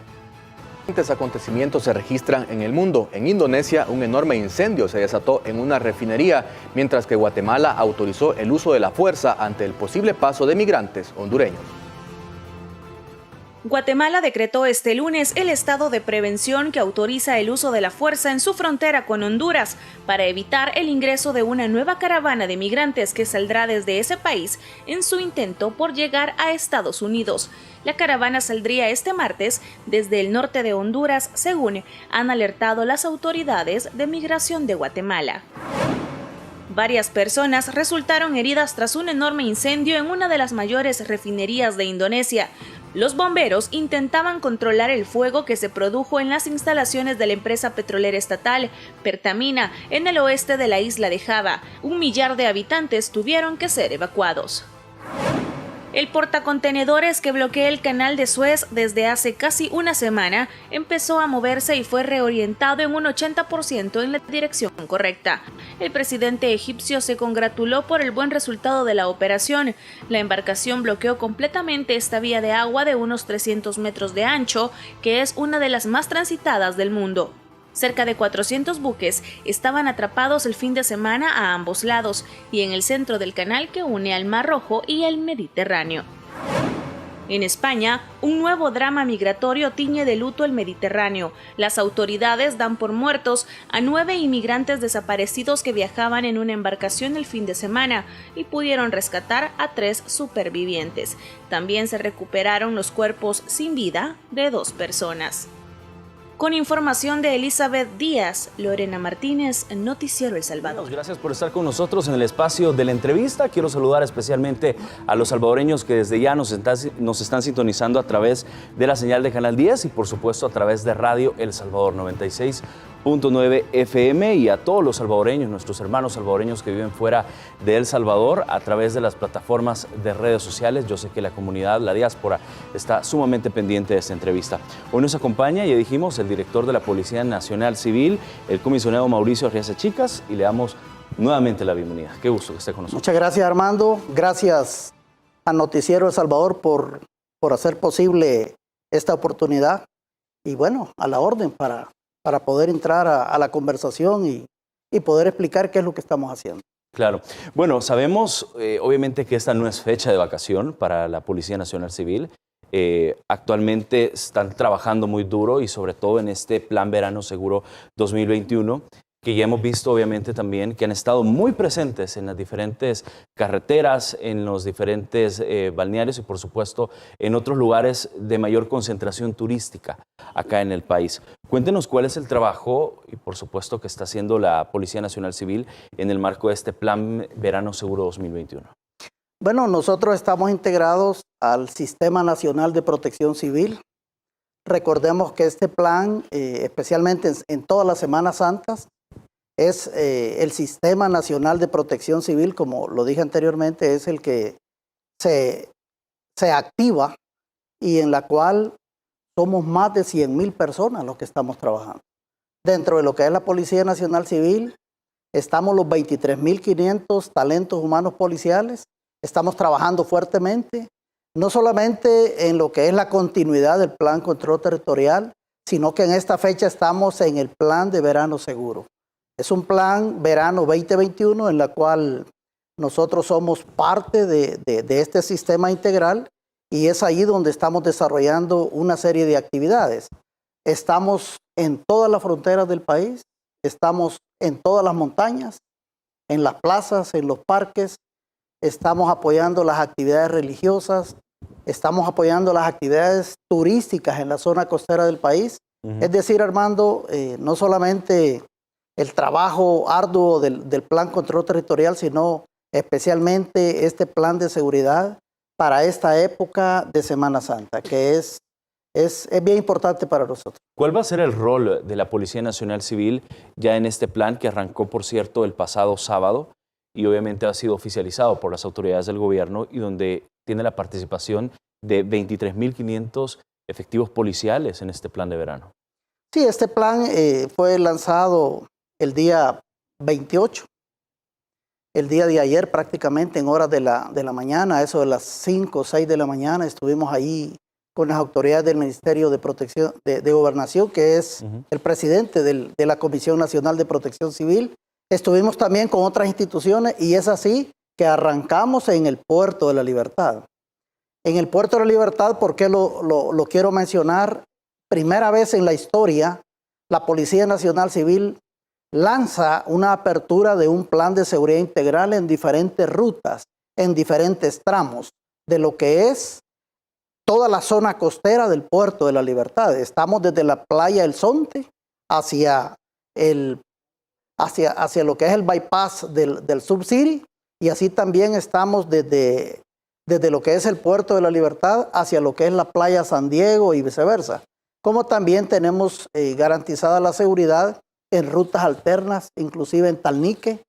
Diferentes acontecimientos se registran en el mundo. En Indonesia, un enorme incendio se desató en una refinería, mientras que Guatemala autorizó el uso de la fuerza ante el posible paso de migrantes hondureños. Guatemala decretó este lunes el estado de prevención que autoriza el uso de la fuerza en su frontera con Honduras para evitar el ingreso de una nueva caravana de migrantes que saldrá desde ese país en su intento por llegar a Estados Unidos. La caravana saldría este martes desde el norte de Honduras, según han alertado las autoridades de migración de Guatemala. Varias personas resultaron heridas tras un enorme incendio en una de las mayores refinerías de Indonesia. Los bomberos intentaban controlar el fuego que se produjo en las instalaciones de la empresa petrolera estatal Pertamina en el oeste de la isla de Java. 1 millar de habitantes tuvieron que ser evacuados. El portacontenedores que bloquea el canal de Suez desde hace casi una semana empezó a moverse y fue reorientado en un 80% en la dirección correcta. El presidente egipcio se congratuló por el buen resultado de la operación. La embarcación bloqueó completamente esta vía de agua de unos 300 metros de ancho, que es una de las más transitadas del mundo. Cerca de 400 buques estaban atrapados el fin de semana a ambos lados y en el centro del canal que une al Mar Rojo y el Mediterráneo. En España, un nuevo drama migratorio tiñe de luto el Mediterráneo. Las autoridades dan por muertos a 9 inmigrantes desaparecidos que viajaban en una embarcación el fin de semana y pudieron rescatar a 3 supervivientes. También se recuperaron los cuerpos sin vida de 2 personas. Con información de Elizabeth Díaz, Lorena Martínez, Noticiero El Salvador. Gracias por estar con nosotros en el espacio de la entrevista. Quiero saludar especialmente a los salvadoreños que desde ya nos están sintonizando a través de la señal de Canal 10 y por supuesto a través de Radio El Salvador 96.9 FM y a todos los salvadoreños, nuestros hermanos salvadoreños que viven fuera de El Salvador a través de las plataformas de redes sociales. Yo sé que la comunidad, la diáspora, está sumamente pendiente de esta entrevista. Hoy nos acompaña, ya dijimos, el director de la Policía Nacional Civil, el comisionado Mauricio Arriaza Chicas, y le damos nuevamente la bienvenida. Qué gusto que esté con nosotros. Muchas gracias, Armando. Gracias a Noticiero El Salvador por hacer posible esta oportunidad y bueno, a la orden para poder entrar a la conversación y poder explicar qué es lo que estamos haciendo. Claro. Bueno, sabemos obviamente que esta no es fecha de vacación para la Policía Nacional Civil. Actualmente están trabajando muy duro y sobre todo en este Plan Verano Seguro 2021, que ya hemos visto obviamente también que han estado muy presentes en las diferentes carreteras, en los diferentes balnearios y por supuesto en otros lugares de mayor concentración turística acá en el país. Cuéntenos cuál es el trabajo y por supuesto que está haciendo la Policía Nacional Civil en el marco de este Plan Verano Seguro 2021. Bueno, nosotros estamos integrados al Sistema Nacional de Protección Civil. Recordemos que este plan, especialmente en todas las Semanas Santas, es el Sistema Nacional de Protección Civil, como lo dije anteriormente, es el que se activa y en la cual somos más de 100,000 personas los que estamos trabajando. Dentro de lo que es la Policía Nacional Civil, estamos los 23,500 talentos humanos policiales. Estamos trabajando fuertemente, no solamente en lo que es la continuidad del Plan Control Territorial, sino que en esta fecha estamos en el Plan de Verano Seguro. Es un Plan Verano 2021 en la cual nosotros somos parte de este sistema integral y es ahí donde estamos desarrollando una serie de actividades. Estamos en todas las fronteras del país, estamos en todas las montañas, en las plazas, en los parques. Estamos apoyando las actividades religiosas, estamos apoyando las actividades turísticas en la zona costera del país. Es decir, Armando, no solamente el trabajo arduo del Plan Control Territorial, sino especialmente este plan de seguridad para esta época de Semana Santa, que es bien importante para nosotros. ¿Cuál va a ser el rol de la Policía Nacional Civil ya en este plan que arrancó, por cierto, el pasado sábado? y obviamente ha sido oficializado por las autoridades del gobierno y donde tiene la participación de 23.500 efectivos policiales en este plan de verano. Sí, este plan fue lanzado el día 28, el día de ayer prácticamente en horas de la mañana, a eso de las 5 o 6 de la mañana, estuvimos ahí con las autoridades del Ministerio de Protección de Gobernación, que es el presidente de la Comisión Nacional de Protección Civil. Estuvimos también con otras instituciones y es así que arrancamos en el Puerto de la Libertad. En el Puerto de la Libertad, ¿por qué lo quiero mencionar? Primera vez en la historia, la Policía Nacional Civil lanza una apertura de un plan de seguridad integral en diferentes rutas, en diferentes tramos, de lo que es toda la zona costera del Puerto de la Libertad. Estamos desde la playa El Zonte hacia lo que es el bypass del Sub-City, y así también estamos desde lo que es el Puerto de la Libertad hacia lo que es la playa San Diego y viceversa. Como también tenemos garantizada la seguridad en rutas alternas, inclusive en Talnique,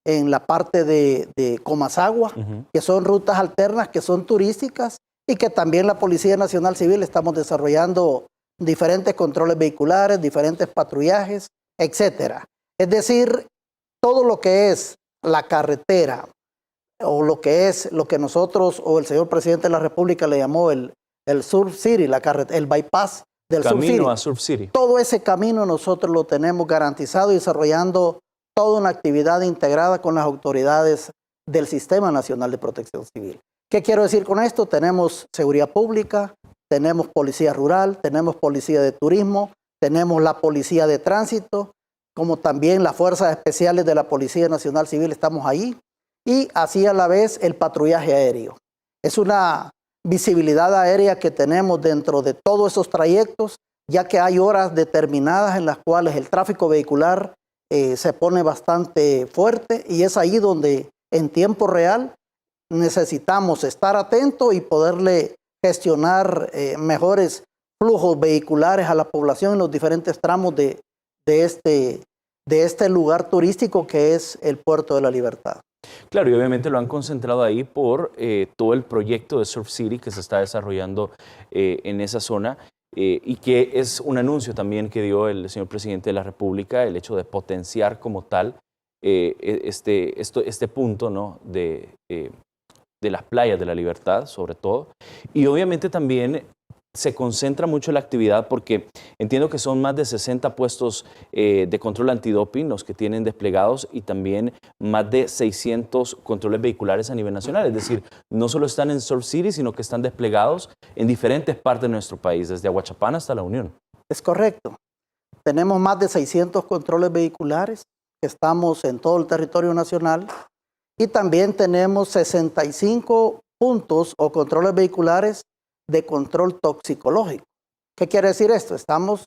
en la parte de Comasagua, que son rutas alternas que son turísticas y que también la Policía Nacional Civil estamos desarrollando diferentes controles vehiculares, diferentes patrullajes, etcétera. Es decir, todo lo que es la carretera o lo que nosotros o el señor presidente de la República le llamó el Surf City, el bypass del Camino a Surf City. Todo ese camino nosotros lo tenemos garantizado y desarrollando toda una actividad integrada con las autoridades del Sistema Nacional de Protección Civil. ¿Qué quiero decir con esto? Tenemos seguridad pública, tenemos policía rural, tenemos policía de turismo, tenemos la policía de tránsito, como también las fuerzas especiales de la Policía Nacional Civil estamos ahí, y así a la vez el patrullaje aéreo. Es una visibilidad aérea que tenemos dentro de todos esos trayectos, ya que hay horas determinadas en las cuales el tráfico vehicular se pone bastante fuerte, y es ahí donde en tiempo real necesitamos estar atentos y poderle gestionar mejores flujos vehiculares a la población en los diferentes tramos de este lugar turístico que es el Puerto de la Libertad. Claro, y obviamente lo han concentrado ahí por todo el proyecto de Surf City que se está desarrollando en esa zona y que es un anuncio también que dio el señor presidente de la República, el hecho de potenciar como tal este punto, ¿no? de las playas de la Libertad, sobre todo. Y obviamente también se concentra mucho la actividad porque entiendo que son más de 60 puestos de control antidoping los que tienen desplegados y también más de 600 controles vehiculares a nivel nacional. Es decir, no solo están en Surf City, sino que están desplegados en diferentes partes de nuestro país, desde Aguachapán hasta La Unión. Es correcto. Tenemos más de 600 controles vehiculares que estamos en todo el territorio nacional y también tenemos 65 puntos o controles vehiculares de control toxicológico. ¿Qué quiere decir esto? Estamos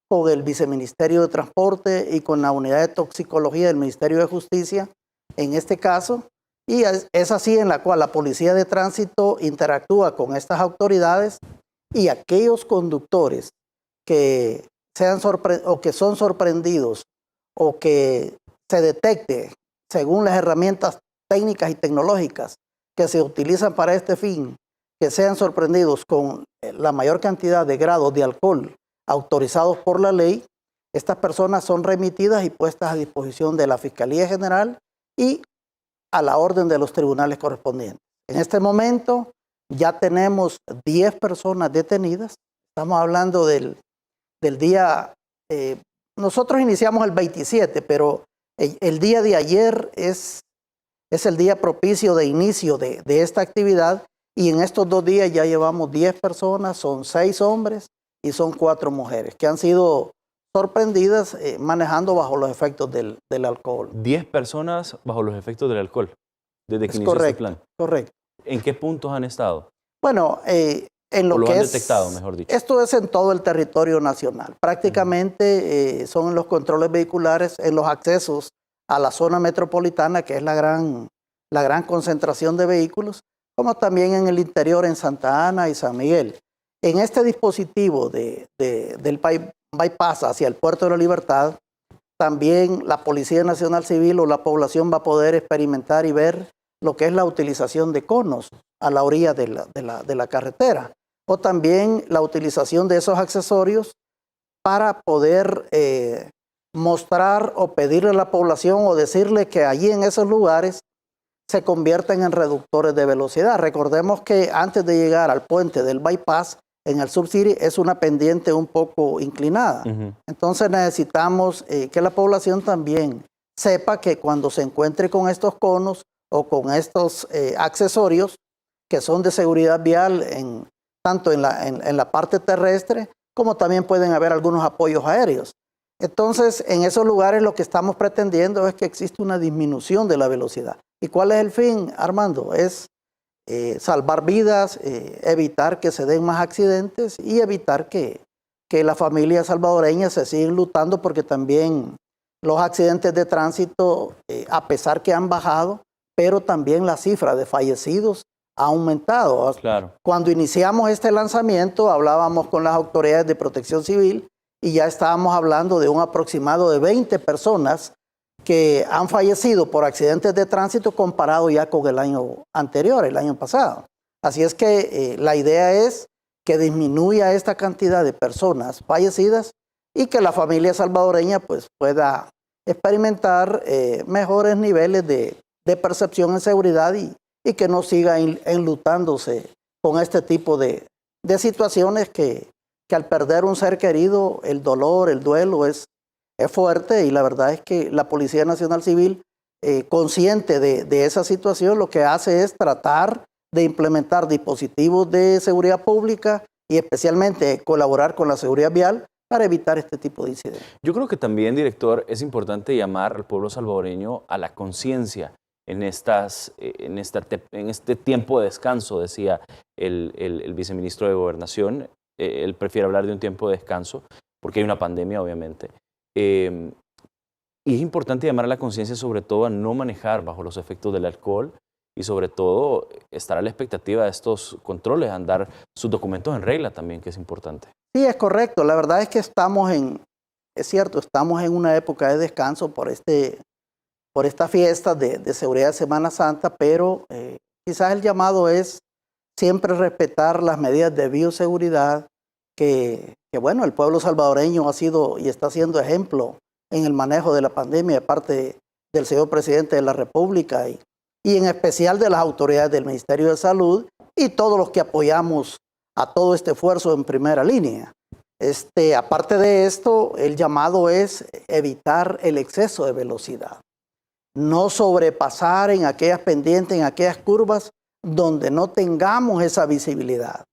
con el Viceministerio de Transporte y con la Unidad de Toxicología del Ministerio de Justicia, en este caso, y es así en la cual la Policía de Tránsito interactúa con estas autoridades y aquellos conductores que son sorprendidos o que se detecte, según las herramientas técnicas y tecnológicas que se utilizan para este fin, que sean sorprendidos con la mayor cantidad de grados de alcohol autorizados por la ley, estas personas son remitidas y puestas a disposición de la Fiscalía General y a la orden de los tribunales correspondientes. En este momento ya tenemos 10 personas detenidas. Estamos hablando del día, nosotros iniciamos el 27, pero el día de ayer es el día propicio de inicio de esta actividad. Y en estos 2 días ya llevamos 10 personas, son 6 hombres y son 4 mujeres que han sido sorprendidas manejando bajo los efectos del alcohol. 10 personas bajo los efectos del alcohol, desde que inició este plan. Correcto. ¿En qué puntos han estado? Bueno, en lo que han detectado, mejor dicho. Esto es en todo el territorio nacional. Prácticamente son en los controles vehiculares, en los accesos a la zona metropolitana, que es la gran concentración de vehículos, como también en el interior en Santa Ana y San Miguel. En este dispositivo del bypass hacia el Puerto de la Libertad, también la Policía Nacional Civil o la población va a poder experimentar y ver lo que es la utilización de conos a la orilla de la carretera, o también la utilización de esos accesorios para poder mostrar o pedirle a la población o decirle que allí en esos lugares se convierten en reductores de velocidad. Recordemos que antes de llegar al puente del bypass en el Surcity es una pendiente un poco inclinada. Entonces necesitamos que la población también sepa que cuando se encuentre con estos conos o con estos accesorios que son de seguridad vial tanto en la parte terrestre como también pueden haber algunos apoyos aéreos. Entonces, en esos lugares lo que estamos pretendiendo es que existe una disminución de la velocidad. ¿Y cuál es el fin, Armando? Es salvar vidas, evitar que se den más accidentes y evitar que las familias salvadoreñas se siguen lutando, porque también los accidentes de tránsito, a pesar que han bajado, pero también la cifra de fallecidos ha aumentado. Claro. Cuando iniciamos este lanzamiento hablábamos con las autoridades de protección civil y ya estábamos hablando de un aproximado de 20 personas que han fallecido por accidentes de tránsito comparado ya con el año anterior, el año pasado. Así es que la idea es que disminuya esta cantidad de personas fallecidas y que la familia salvadoreña pues, pueda experimentar mejores niveles de percepción en seguridad y que no siga enlutándose con este tipo de situaciones que al perder un ser querido, el dolor, el duelo es fuerte, y la verdad es que la Policía Nacional Civil, consciente de esa situación, lo que hace es tratar de implementar dispositivos de seguridad pública y especialmente colaborar con la seguridad vial para evitar este tipo de incidentes. Yo creo que también, director, es importante llamar al pueblo salvadoreño a la conciencia en este tiempo de descanso, decía el viceministro de Gobernación. Él prefiere hablar de un tiempo de descanso porque hay una pandemia, obviamente. Y es importante llamar a la conciencia, sobre todo a no manejar bajo los efectos del alcohol y sobre todo estar a la expectativa de estos controles, andar sus documentos en regla también, que es importante. Sí, es correcto. La verdad es que estamos en una época de descanso por esta fiesta de seguridad de Semana Santa, pero quizás el llamado es siempre respetar las medidas de bioseguridad que bueno, el pueblo salvadoreño ha sido y está siendo ejemplo en el manejo de la pandemia de parte del señor presidente de la República y en especial de las autoridades del Ministerio de Salud y todos los que apoyamos a todo este esfuerzo en primera línea. Aparte de esto, el llamado es evitar el exceso de velocidad. No sobrepasar en aquellas pendientes, en aquellas curvas donde no tengamos esa visibilidad,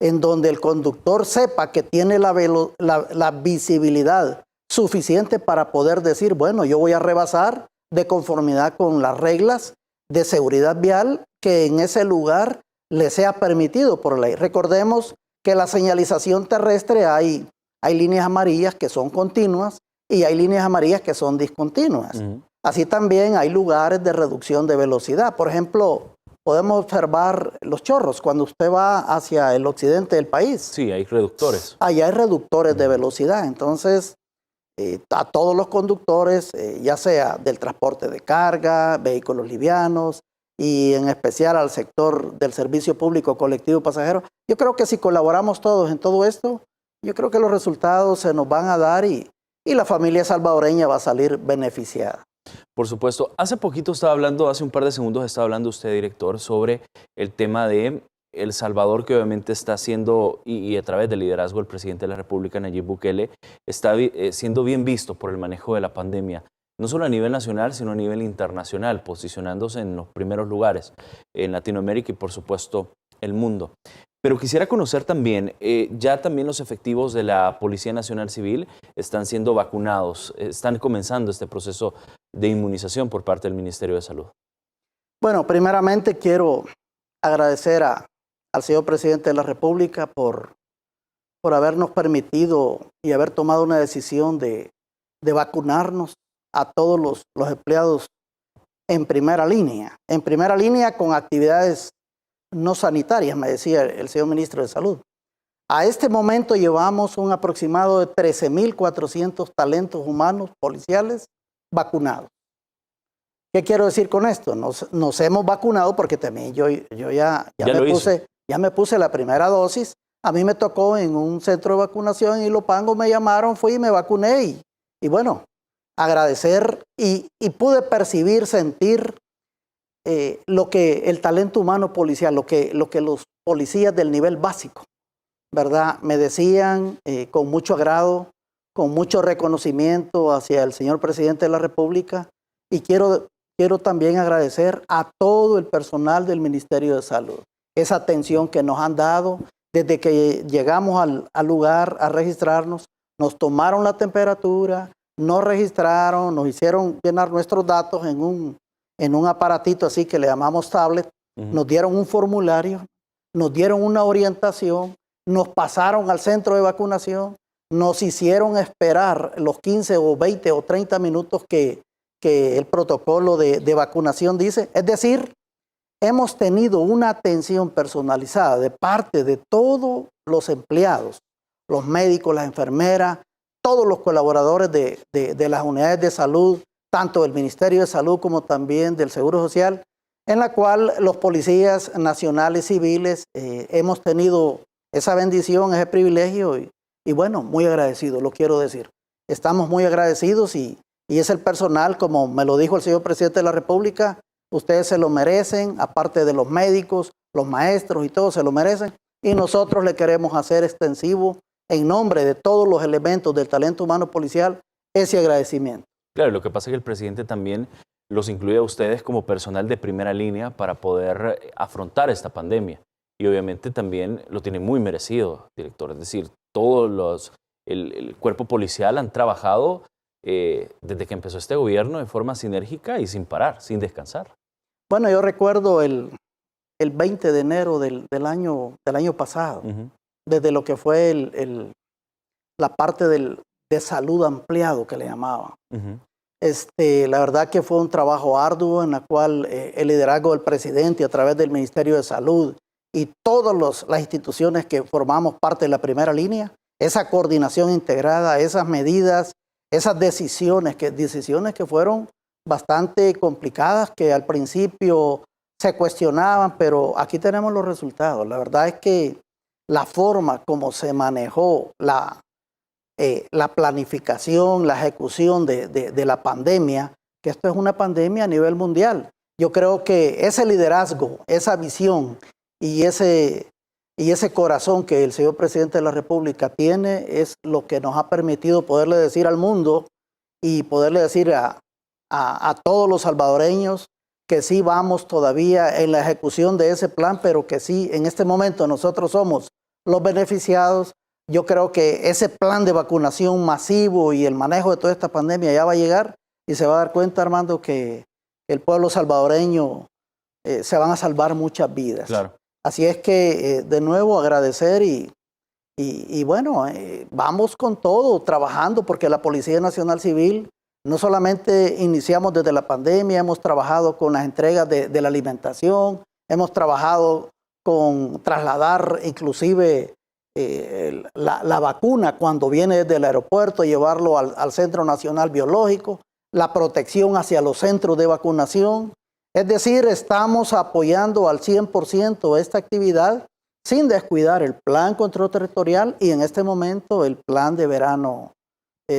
en donde el conductor sepa que tiene la visibilidad suficiente para poder decir, bueno, yo voy a rebasar de conformidad con las reglas de seguridad vial que en ese lugar le sea permitido por ley. Recordemos que la señalización terrestre hay líneas amarillas que son continuas y hay líneas amarillas que son discontinuas. Así también hay lugares de reducción de velocidad. Por ejemplo, podemos observar Los Chorros cuando usted va hacia el occidente del país. Sí, hay reductores. Allá hay reductores de velocidad. Entonces, a todos los conductores, ya sea del transporte de carga, vehículos livianos y en especial al sector del servicio público colectivo pasajero, yo creo que si colaboramos todos en todo esto, yo creo que los resultados se nos van a dar y la familia salvadoreña va a salir beneficiada. Por supuesto. Hace un par de segundos estaba hablando usted, director, sobre el tema de El Salvador, que obviamente está haciendo, y a través del liderazgo del presidente de la República, Nayib Bukele, está siendo bien visto por el manejo de la pandemia, no solo a nivel nacional, sino a nivel internacional, posicionándose en los primeros lugares en Latinoamérica y, por supuesto, el mundo. Pero quisiera conocer también, ya también los efectivos de la Policía Nacional Civil están siendo vacunados, están comenzando este proceso de inmunización por parte del Ministerio de Salud. Bueno, primeramente quiero agradecer al señor presidente de la República por habernos permitido y haber tomado una decisión de vacunarnos a todos los empleados en primera línea con actividades no sanitarias, me decía el señor ministro de Salud. A este momento llevamos un aproximado de 13.400 talentos humanos policiales vacunados. ¿Qué quiero decir con esto? Nos hemos vacunado porque también yo ya me puse la primera dosis. A mí me tocó en un centro de vacunación y Ilopango me llamaron, fui y me vacuné y bueno, agradecer y pude percibir, sentir lo que el talento humano policial, lo que los policías del nivel básico, ¿verdad? Me decían con mucho agrado, con mucho reconocimiento hacia el señor presidente de la República y quiero también agradecer a todo el personal del Ministerio de Salud, esa atención que nos han dado desde que llegamos al lugar a registrarnos, nos tomaron la temperatura, nos registraron, nos hicieron llenar nuestros datos en un aparatito así que le llamamos tablet, nos dieron un formulario, nos dieron una orientación, nos pasaron al centro de vacunación, nos hicieron esperar los 15 o 20 o 30 minutos que el protocolo de vacunación dice. Es decir, hemos tenido una atención personalizada de parte de todos los empleados, los médicos, las enfermeras, todos los colaboradores de las unidades de salud, tanto del Ministerio de Salud como también del Seguro Social, en la cual los policías nacionales civiles hemos tenido esa bendición, ese privilegio y bueno, muy agradecidos, lo quiero decir. Estamos muy agradecidos y es el personal, como me lo dijo el señor presidente de la República, ustedes se lo merecen, aparte de los médicos, los maestros y todos se lo merecen. Y nosotros le queremos hacer extensivo, en nombre de todos los elementos del talento humano policial, ese agradecimiento. Claro, lo que pasa es que el presidente también los incluye a ustedes como personal de primera línea para poder afrontar esta pandemia. Y obviamente también lo tiene muy merecido, director. Es decir, el cuerpo policial han trabajado desde que empezó este gobierno de forma sinérgica y sin parar, sin descansar. Bueno, yo recuerdo el 20 de enero del año pasado, desde lo que fue la parte de salud ampliado que le llamaban. La verdad que fue un trabajo arduo en la cual el liderazgo del presidente a través del Ministerio de Salud y todas las instituciones que formamos parte de la primera línea, esa coordinación integrada, esas medidas, esas decisiones que fueron bastante complicadas, que al principio se cuestionaban, pero aquí tenemos los resultados. La verdad es que la forma como se manejó la planificación, la ejecución de la pandemia, que esto es una pandemia a nivel mundial. Yo creo que ese liderazgo, esa visión y ese corazón que el señor presidente de la República tiene es lo que nos ha permitido poderle decir al mundo y poderle decir a todos los salvadoreños que sí vamos todavía en la ejecución de ese plan, pero que sí, en este momento nosotros somos los beneficiados. Yo creo que ese plan de vacunación masivo y el manejo de toda esta pandemia ya va a llegar y se va a dar cuenta, Armando, que el pueblo salvadoreño se van a salvar muchas vidas. Claro. Así es que, de nuevo, agradecer y bueno, vamos con todo, trabajando, porque la Policía Nacional Civil no solamente iniciamos desde la pandemia, hemos trabajado con las entregas de la alimentación, hemos trabajado con trasladar inclusive la vacuna cuando viene desde el aeropuerto, llevarlo al Centro Nacional Biológico, la protección hacia los centros de vacunación. Es decir, estamos apoyando al 100% esta actividad sin descuidar el plan control territorial y en este momento el plan de verano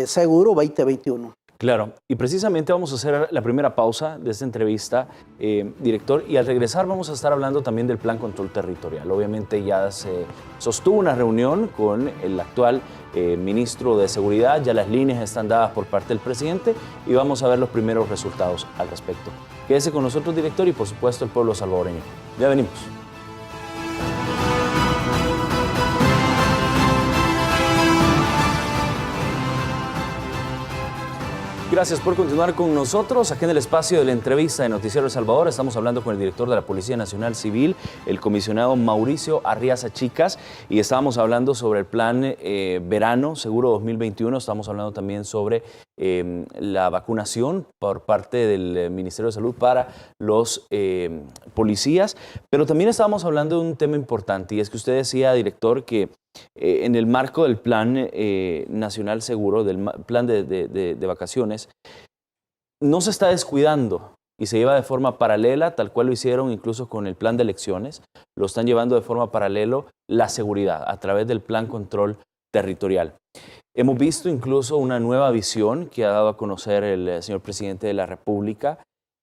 seguro 2021. Claro, y precisamente vamos a hacer la primera pausa de esta entrevista, director, y al regresar vamos a estar hablando también del plan control territorial. Obviamente ya se sostuvo una reunión con el actual ministro de Seguridad, ya las líneas están dadas por parte del presidente y vamos a ver los primeros resultados al respecto. Quédese con nosotros, director, y por supuesto el pueblo salvadoreño. Ya venimos. Gracias por continuar con nosotros. Aquí en el espacio de la entrevista de Noticiero El Salvador estamos hablando con el director de la Policía Nacional Civil, el comisionado Mauricio Arriaza Chicas, y estábamos hablando sobre el plan Verano Seguro 2021. Estamos hablando también sobre la vacunación por parte del Ministerio de Salud para los policías, pero también estábamos hablando de un tema importante, y es que usted decía, director, que en el marco del Plan Nacional Seguro, del plan de vacaciones, no se está descuidando y se lleva de forma paralela, tal cual lo hicieron incluso con el plan de elecciones, lo están llevando de forma paralela la seguridad a través del Plan Control Territorial. Hemos visto incluso una nueva visión que ha dado a conocer el señor presidente de la República,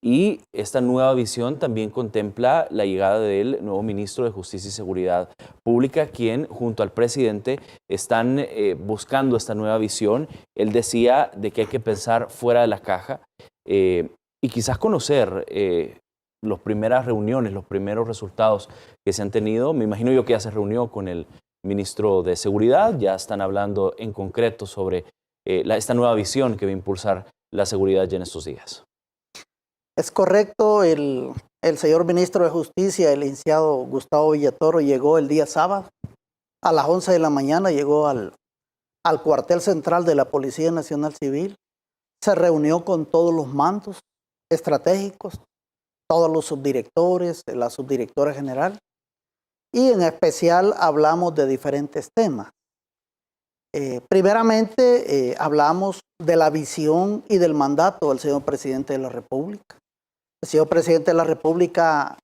y esta nueva visión también contempla la llegada del nuevo ministro de Justicia y Seguridad Pública, quien junto al presidente están buscando esta nueva visión. Él decía de que hay que pensar fuera de la caja y quizás conocer las primeras reuniones, los primeros resultados que se han tenido. Me imagino yo que ya se reunió con el ministro de Seguridad, ya están hablando en concreto sobre esta nueva visión que va a impulsar la seguridad ya en estos días. Es correcto, el señor ministro de Justicia, el licenciado Gustavo Villatoro, llegó el día sábado a las 11 de la mañana, llegó al cuartel central de la Policía Nacional Civil, se reunió con todos los mandos estratégicos, todos los subdirectores, la subdirectora general, y en especial hablamos de diferentes temas. Primeramente, hablamos de la visión y del mandato del señor presidente de la República. El señor presidente de la República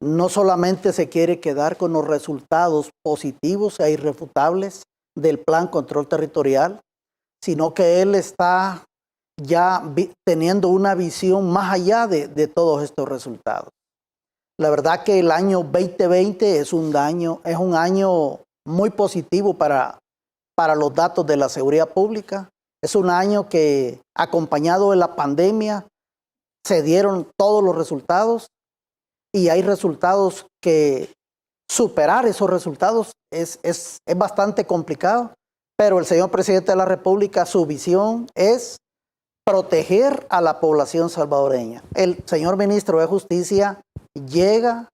no solamente se quiere quedar con los resultados positivos e irrefutables del Plan Control Territorial, sino que él está ya teniendo una visión más allá de todos estos resultados. La verdad que el año 2020 es un año muy positivo para los datos de la seguridad pública. Es un año que, acompañado de la pandemia, se dieron todos los resultados, y hay resultados que superar esos resultados es bastante complicado, pero el señor presidente de la República, su visión es proteger a la población salvadoreña. El señor ministro de Justicia llega,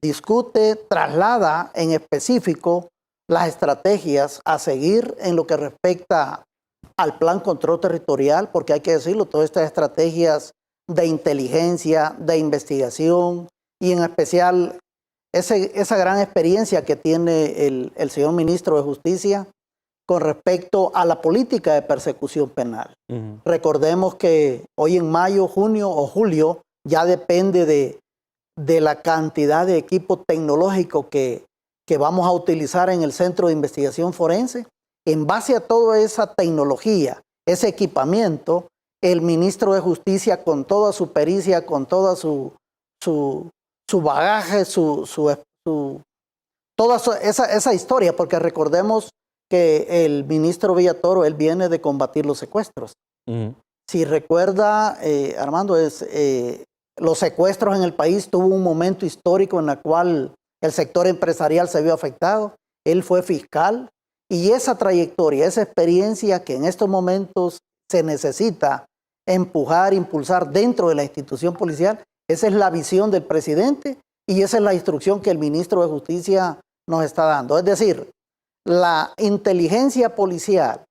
discute, traslada en específico las estrategias a seguir en lo que respecta al Plan Control Territorial, porque hay que decirlo, todas estas estrategias de inteligencia, de investigación, y en especial esa gran experiencia que tiene el señor ministro de Justicia con respecto a la política de persecución penal. Recordemos que hoy en mayo, junio o julio ya depende de la cantidad de equipo tecnológico que vamos a utilizar en el Centro de Investigación Forense. En base a toda esa tecnología, ese equipamiento, el ministro de Justicia, con toda su pericia, con toda su bagaje, toda esa historia, porque recordemos que el ministro Villatoro, él viene de combatir los secuestros. Si recuerda, Armando, los secuestros en el país tuvo un momento histórico en el cual el sector empresarial se vio afectado. Él fue fiscal, y esa trayectoria, esa experiencia que en estos momentos se necesita empujar, impulsar dentro de la institución policial, esa es la visión del presidente y esa es la instrucción que el ministro de Justicia nos está dando. Es decir, la inteligencia policial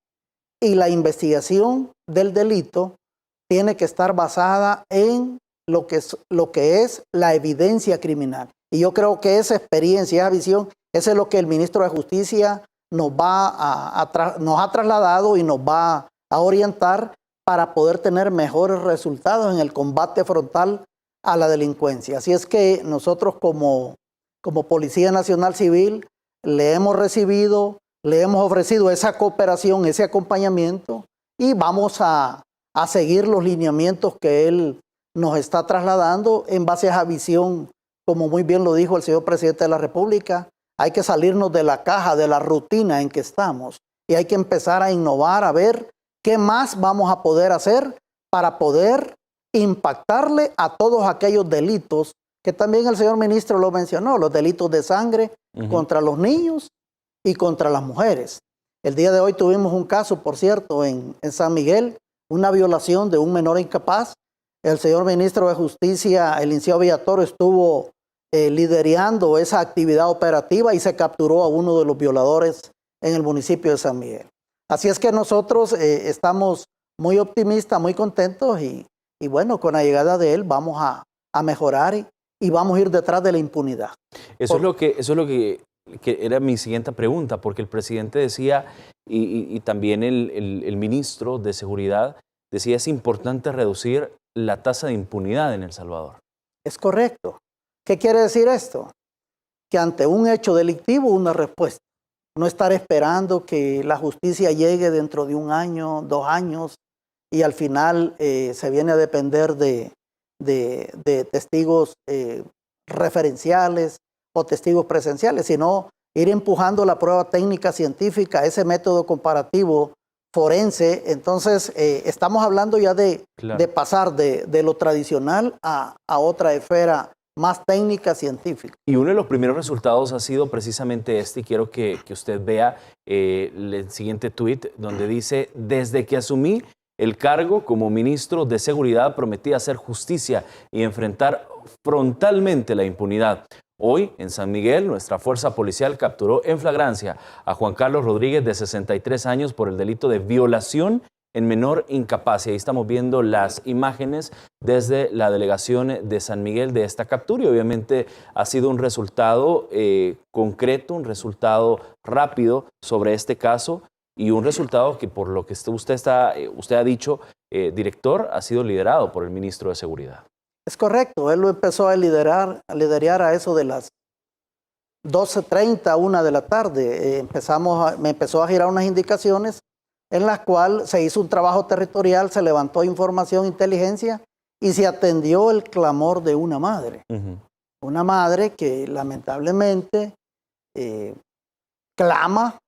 y la investigación del delito tiene que estar basada en lo que es la evidencia criminal. Y yo creo que esa experiencia, esa visión, eso es lo que el ministro de Justicia nos ha trasladado y nos va a orientar para poder tener mejores resultados en el combate frontal a la delincuencia. Así es que nosotros como Policía Nacional Civil le hemos recibido, le hemos ofrecido esa cooperación, ese acompañamiento, y vamos a seguir los lineamientos que él nos está trasladando en base a esa visión. Como muy bien lo dijo el señor presidente de la República, hay que salirnos de la caja, de la rutina en que estamos, y hay que empezar a innovar, a ver qué más vamos a poder hacer para poder impactarle a todos aquellos delitos que también el señor ministro lo mencionó, los delitos de sangre contra los niños y contra las mujeres. El día de hoy tuvimos un caso, por cierto, en San Miguel, una violación de un menor incapaz. El señor ministro de Justicia, el licenciado Villatoro, estuvo liderando esa actividad operativa y se capturó a uno de los violadores en el municipio de San Miguel. Así es que nosotros estamos muy optimistas, muy contentos, y bueno, con la llegada de él vamos a mejorar y vamos a ir detrás de la impunidad. Eso es lo que que era mi siguiente pregunta, porque el presidente decía, y también el ministro de Seguridad decía, es importante reducir la tasa de impunidad en El Salvador. Es correcto. ¿Qué quiere decir esto? Que ante un hecho delictivo, una respuesta. No estar esperando que la justicia llegue dentro de 1 año, 2 años, y al final se viene a depender de testigos referenciales o testigos presenciales, sino ir empujando la prueba técnica científica, ese método comparativo forense. Entonces, estamos hablando ya de pasar de lo tradicional a otra esfera más técnica científica. Y uno de los primeros resultados ha sido precisamente este, y quiero que usted vea el siguiente tuit, donde dice, desde que asumí el cargo como ministro de Seguridad prometí hacer justicia y enfrentar frontalmente la impunidad. Hoy, en San Miguel, nuestra fuerza policial capturó en flagrancia a Juan Carlos Rodríguez, de 63 años, por el delito de violación en menor incapaz. Y ahí estamos viendo las imágenes desde la delegación de San Miguel de esta captura. Y obviamente ha sido un resultado concreto, un resultado rápido sobre este caso, y un resultado que, por lo que usted ha dicho, director, ha sido liderado por el ministro de Seguridad. Es correcto, él lo empezó a liderar a eso de las 12:30, 1 de la tarde. Me empezó a girar unas indicaciones en las cuales se hizo un trabajo territorial, se levantó información, inteligencia, y se atendió el clamor de una madre. Una madre que lamentablemente clama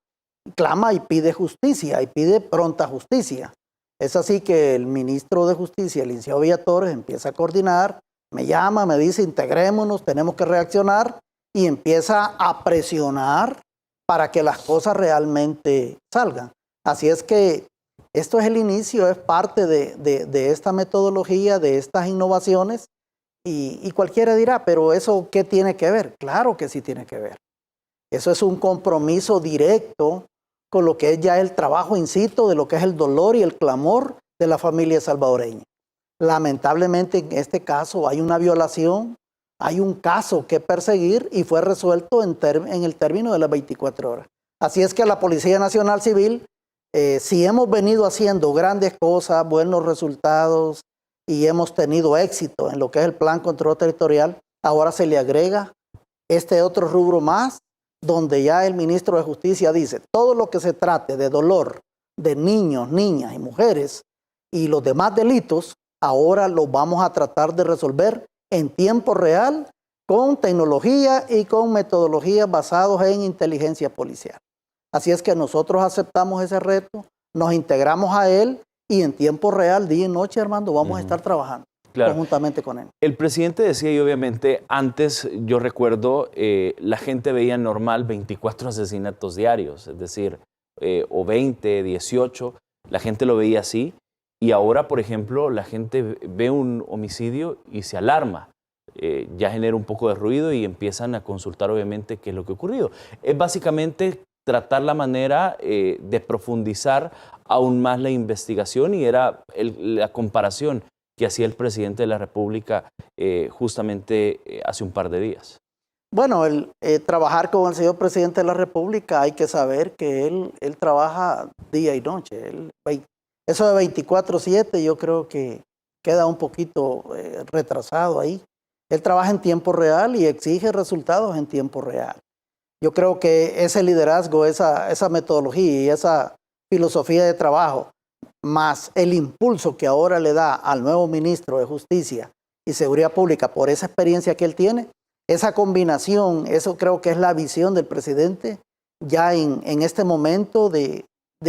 y pide justicia, y pide pronta justicia. Es así que el ministro de Justicia, el licenciado Villatorres, empieza a coordinar, me llama, me dice, integrémonos, tenemos que reaccionar, y empieza a presionar para que las cosas realmente salgan. Así es que esto es el inicio, es parte de esta metodología, de estas innovaciones, y cualquiera dirá, pero ¿eso qué tiene que ver? Claro que sí tiene que ver. Eso es un compromiso directo con lo que es ya el trabajo in situ, de lo que es el dolor y el clamor de la familia salvadoreña. Lamentablemente en este caso hay una violación, hay un caso que perseguir, y fue resuelto en el término de las 24 horas. Así es que la Policía Nacional Civil, si hemos venido haciendo grandes cosas, buenos resultados, y hemos tenido éxito en lo que es el Plan Control Territorial, ahora se le agrega este otro rubro más, donde ya el ministro de Justicia dice, todo lo que se trate de dolor de niños, niñas y mujeres y los demás delitos, ahora los vamos a tratar de resolver en tiempo real, con tecnología y con metodologías basadas en inteligencia policial. Así es que nosotros aceptamos ese reto, nos integramos a él, y en tiempo real, día y noche, Armando, vamos a estar trabajando. Claro. Conjuntamente con él. El presidente decía, y obviamente antes, yo recuerdo, la gente veía normal 24 asesinatos diarios, es decir, o 20, 18, la gente lo veía así, y ahora, por ejemplo, la gente ve un homicidio y se alarma, ya genera un poco de ruido y empiezan a consultar obviamente qué es lo que ha ocurrido. Es básicamente tratar la manera de profundizar aún más la investigación, y era la comparación que hacía el presidente de la República justamente hace un par de días. Bueno, trabajar con el señor presidente de la República, hay que saber que él trabaja día y noche. Eso de 24/7 yo creo que queda un poquito retrasado ahí. Él trabaja en tiempo real y exige resultados en tiempo real. Yo creo que ese liderazgo, esa metodología y esa filosofía de trabajo, más el impulso que ahora le da al nuevo ministro de Justicia y Seguridad Pública por esa experiencia que él tiene, esa combinación, eso creo que es la visión del presidente ya en este momento de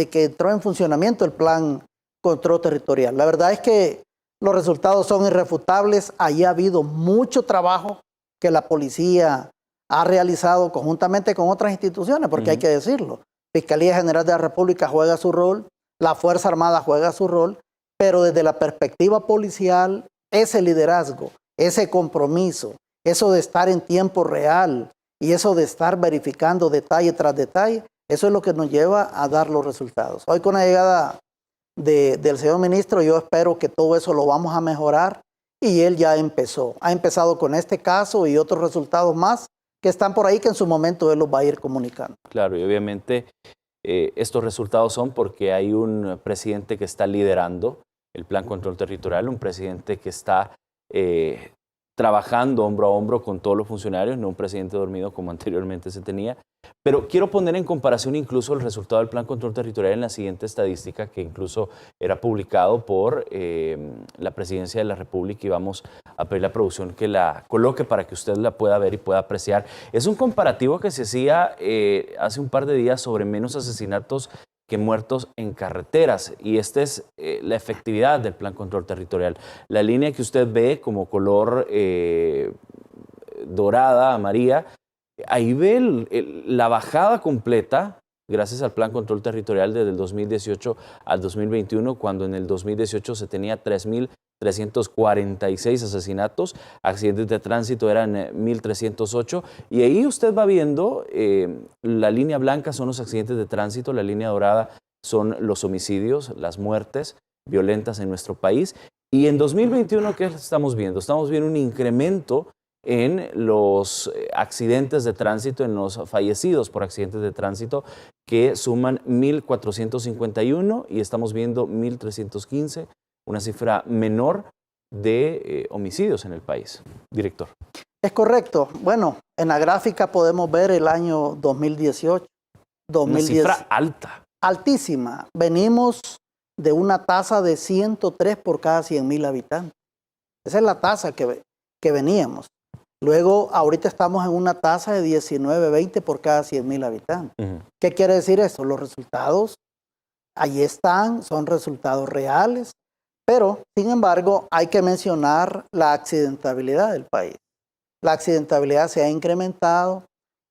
que entró en funcionamiento el Plan Control Territorial. La verdad es que los resultados son irrefutables. Allí ha habido mucho trabajo que la policía ha realizado conjuntamente con otras instituciones, porque hay que decirlo. Fiscalía General de la República juega su rol, la Fuerza Armada juega su rol, pero desde la perspectiva policial, ese liderazgo, ese compromiso, eso de estar en tiempo real y eso de estar verificando detalle tras detalle, eso es lo que nos lleva a dar los resultados. Hoy, con la llegada del señor ministro, yo espero que todo eso lo vamos a mejorar, y él ya ha empezado con este caso y otros resultados más que están por ahí, que en su momento él los va a ir comunicando. Claro, y obviamente estos resultados son porque hay un presidente que está liderando el Plan Control Territorial, un presidente que está trabajando hombro a hombro con todos los funcionarios, no un presidente dormido como anteriormente se tenía. Pero quiero poner en comparación incluso el resultado del Plan Control Territorial en la siguiente estadística, que incluso era publicado por la Presidencia de la República, y vamos a pedir a la producción que la coloque para que usted la pueda ver y pueda apreciar. Es un comparativo que se hacía hace un par de días sobre menos asesinatos que muertos en carreteras, y esta es la efectividad del Plan Control Territorial. La línea que usted ve como color dorada, amarilla, ahí ve la bajada completa gracias al Plan Control Territorial desde el 2018 al 2021, cuando en el 2018 se tenía 3.346 asesinatos, accidentes de tránsito eran 1.308, y ahí usted va viendo, la línea blanca son los accidentes de tránsito, la línea dorada son los homicidios, las muertes violentas en nuestro país, y en 2021, ¿qué estamos viendo? Estamos viendo un incremento en los accidentes de tránsito, en los fallecidos por accidentes de tránsito, que suman 1.451 y estamos viendo 1.315, una cifra menor de homicidios en el país. Director. Es correcto. Bueno, en la gráfica podemos ver el año 2018. Una cifra alta. Altísima. Venimos de una tasa de 103 por cada 100.000 habitantes. Esa es la tasa que veníamos. Luego, ahorita estamos en una tasa de 19-20 por cada 100.000 habitantes. ¿Qué quiere decir eso? Los resultados, ahí están, son resultados reales, pero, sin embargo, hay que mencionar la accidentabilidad del país. La accidentabilidad se ha incrementado